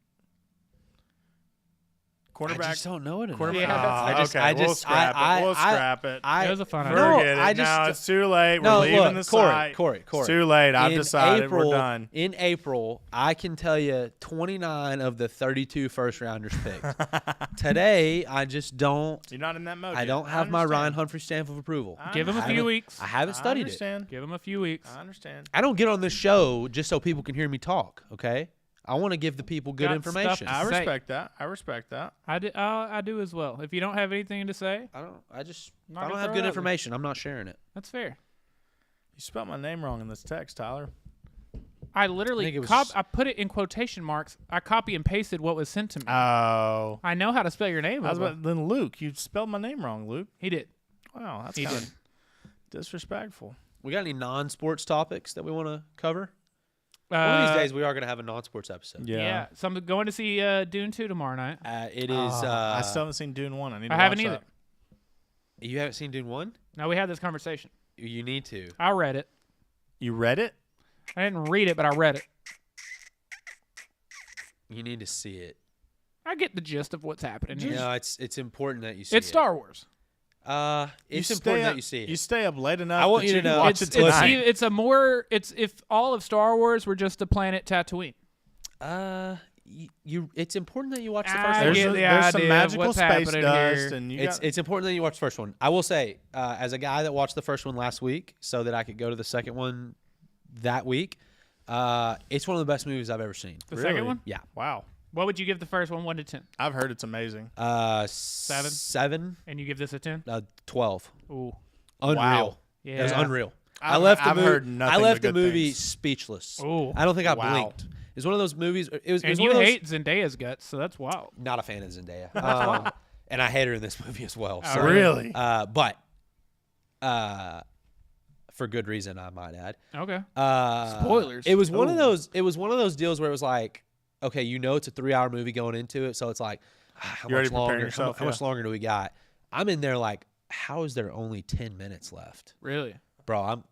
I Cornerback. just don't know it enough. Quarterback. Yeah, that's- okay, I we'll just- scrap I- it. We'll I- scrap it. It was a fun idea. No, Forget it. I just- no, it's too late. We're No, leaving look, the Corey, site. Corey. It's too late. I've In decided April, we're done. In April, I can tell you 29 of the 32 first rounders picked. Today, I just don't. You're not in that mode. I yet. don't have my understand. Ryan Humphrey stamp of approval. Give him a I few haven't- weeks. I haven't I studied it. understand. Give him a few weeks. I understand. I don't get on this show just so people can hear me talk. Okay, I want to give the people good Got information. stuff I to say. respect that. I respect that. I do as well. If you don't have anything to say, I don't. I just. Not If I gonna don't have throw good it out there. information, I'm not sharing it. that's fair. You spelled my name wrong in this text, Tyler. I literally think it was- I put it in quotation marks. I copy and pasted what was sent to me. Oh. I know how to spell your name. I was Bubba. about, then Luke, you spelled my name wrong, Luke. He did. Wow, that's He kind did. of disrespectful. We got any non-sports topics that we want to cover? One of these days, we are going to have a non-sports episode. Yeah. So I'm going to see Dune 2 tomorrow night. It is. I still haven't seen Dune 1. I need to I haven't watch either. that. You haven't seen Dune 1? No, we had this conversation. You need to. I read it. You read it? I didn't read it, but I read it. You need to see it. I get the gist of what's happening here. No, it's important that you see It's it. Star Wars. It's You important stay that up- you see it. You stay up late enough. I want that you to can know- watch It's it tonight. it's a more it's if all of Star Wars were just the planet Tatooine. It's important that you watch the I first get one. the there's some idea of magical what's space happening dust, here. and you It's got, it's important that you watch the first one. I will say, as a guy that watched the first one last week, so that I could go to the second one that week, it's one of the best movies I've ever seen. The Really? second one? Yeah. wow. What would you give the first one 1 to 10? I've heard it's amazing. 7, And you give this a 10? 12. Ooh. Unreal. Wow. Yeah. It was unreal. I've heard nothing I left but the good movie things. speechless. Ooh. I don't think I Wow. blinked. It's one of those movies. It was And one you of those, hate Zendaya's guts, so that's wild. not a fan of Zendaya, and I hate her in this movie as well. Oh, So, really? but for good reason, I might add. Okay. Spoilers. It was one of Ooh. those. It was one of those deals where it was like, okay, it's a 3-hour movie going into it, so it's like, how You're much already preparing longer? yourself, How much longer do we got? I'm in there like, how is there only 10 minutes left, Really? bro?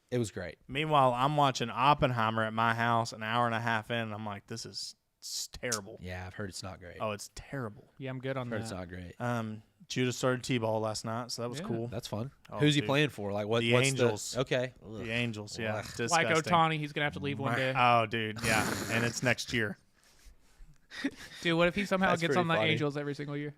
It was great. Meanwhile, I'm watching Oppenheimer at my house an hour and a half in, and I'm like, this is terrible. Yeah, I've heard it's not great. Oh, it's terrible. Yeah, I'm good on I've heard it's that. not great. Judah started T-ball last night, so that was Yeah. cool. That's fun. Oh, Who's he dude. playing for? Like what? The what's Angels. Okay. The Angels, yeah. Ugh. Like Disgusting. Otani, he's gonna have to leave one day. Oh, dude, yeah. And it's next year. Dude, what if he somehow That's gets pretty on the funny. Angels every single year?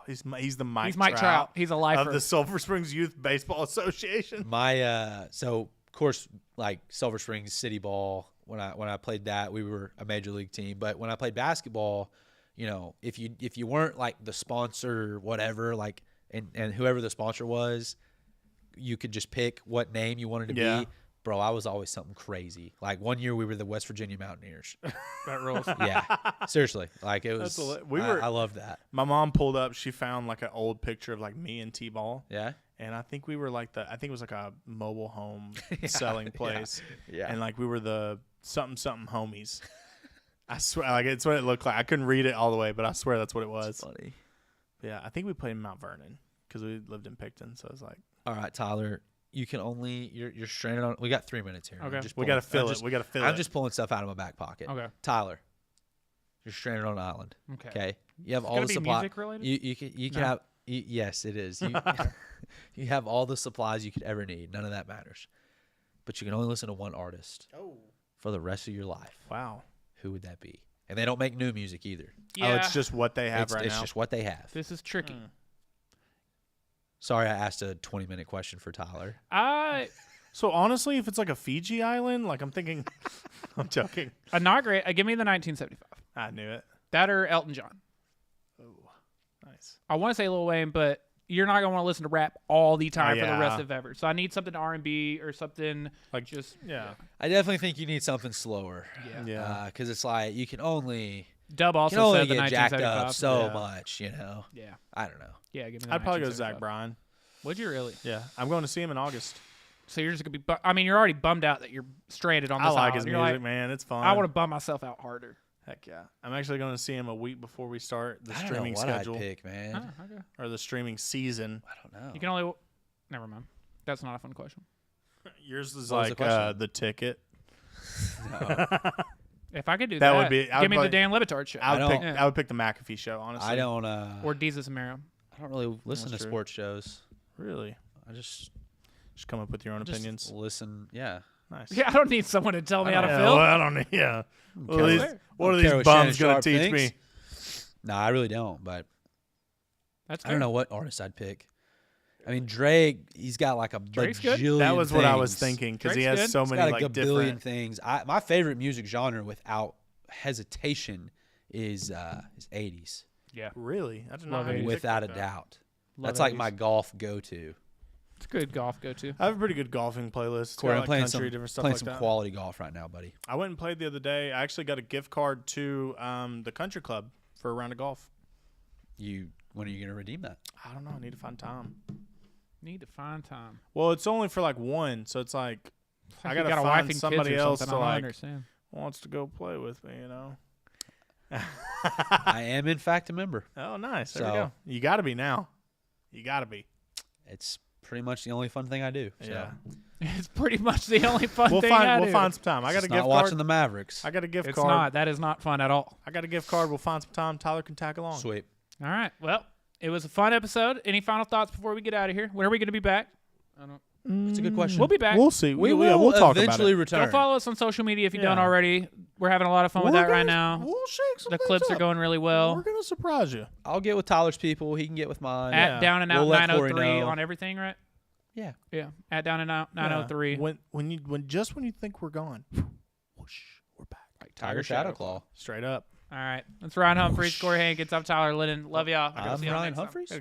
He's the Mike He's Mike Trout. He's a lifer. of the Silver Springs Youth Baseball Association. My so of course like Silver Springs City Ball when I played that we were a major league team, but when I played basketball, if you weren't like the sponsor or whatever, like and whoever the sponsor was, you could just pick what name you wanted to Yeah. be. Bro, I was always something crazy. Like one year we were the West Virginia Mountaineers. that rules. Yeah, seriously. Like it was. That's I loved that. My mom pulled up. She found like an old picture of like me and T-ball, Yeah. and I think we were like I think it was like a mobile home selling place. Yeah. And like we were the something homies. I swear, like it's what it looked like. I couldn't read it all the way, but I swear that's what it was. Funny. Yeah, I think we played in Mount Vernon because we lived in Picton. So I was like, All right, Tyler. You can only you're stranded on. We got 3 minutes here. Okay. we got to fill it. We got to fill it. I'm just pulling stuff out of my back pocket. Okay. Tyler, you're stranded on an island. Okay. Okay. You have It's all gonna the be supply. music related? You can No. have. Yes, it is. You, you have all the supplies you could ever need. None of that matters. But you can only listen to one artist Oh, for the rest of your life. wow. Who would that be? And they don't make new music either. Yeah. Oh, it's just what they have It's, right it's now. just what they have. This is tricky. Sorry, I asked a 20-minute question for Tyler. So honestly, if it's like a Fiji island, like I'm thinking, I'm joking. Inaugurate. Give me the 1975. I knew it. That or Elton John. Oh, nice. I want to say Lil Wayne, but you're not gonna want to listen to rap all the time for the rest yeah. of ever. So I need something R&B or something Like just Yeah. I definitely think you need something slower. yeah. Yeah. Because it's like you can only Dub also only said the get jacked 1975. up so Yeah. much, you know. Yeah. I don't know. Yeah. Give me the I'd probably go Zach 1975. Bryan. Would you really? Yeah. I'm going to see him in August. So you're just gonna be. I mean, you're already bummed out that you're stranded on I this like island. his You're music, like, man. It's fun. I want to bum myself out harder. Heck yeah. I'm actually going to see him a week before we start the I don't streaming know what schedule I'd pick, man. Oh, okay. or the streaming season. I don't know. You can only. Never mind. That's not a fun question. Yours is What was the like question? the ticket. If I could do That that, would be- I give would me the probably- Dan Lebitard show I would don't- pick. Yeah. I would pick the McAfee show. Honestly, I don't. or Jesus and Miriam. I don't really listen That's to true. sports shows. really I just come up with your own just opinions. listen. Yeah. Nice. Yeah, I don't need someone to tell me how to Yeah, feel. well, I don't know. Yeah. What care are these, what- what are don't these care what bums Shannon going to Sharp teach me? thinks. No, I really don't. But That's I don't know what artist I'd pick. I mean, Drake. He's got like a Drake's good. bajillion That was what I was things. thinking because he Drake's has good. so He's many got a like billion different. things. My favorite music genre, without hesitation, is 80s. Yeah, Really, I did Love not have 80s. music Without like a that. doubt. Love That's like 80s. my golf go-to. It's a good golf go to. I have a pretty good golfing playlist. It's Corey, got, I'm like, playing country, some different stuff playing like some that. quality golf right now, buddy. I went and played the other day. I actually got a gift card to the country club for a round of golf. When are you gonna redeem that? I don't know. I need to find time. Need to find time. Well, it's only for like one, so it's like I You gotta got a find wife and kids somebody or else something, to I don't like understand. wants to go play with me. You know. I am in fact a member. Oh, nice. There we So- go. You got to be now. You got to be. It's pretty much the only fun thing I do. So. Yeah. It's pretty much the only fun We'll thing I find. do. We'll find some time. I got Just a not gift watching card. the Mavericks. I got a gift It's card. not. That is not fun at all. I got a gift card. We'll find some time. Tyler can tag along. Sweet. All right. Well, it was a fun episode. Any final thoughts before we get out of here? When are we going to be back? I don't. That's a good question. We'll be back. We'll see. We yeah, will we'll talk eventually about it. return. Go follow us on social media if you don't Yeah. already. We're having a lot of fun with that right now. We'll shake some The things clips are up. going really We're well. gonna surprise you. I'll get with Tyler's people. He can get with mine. At Yeah. Down and Out We'll let Corey 903 know. on everything, right? Yeah. Yeah. At Down and Out 903. When you think we're gone, whoosh, we're back. Like Tiger Shadowclaw. Straight up. All right. That's Ryan Humphreys, Corey Hankins. I'm Tyler Lennon. Love y'all. I gotta I'm see y'all Ryan next time. Humphreys.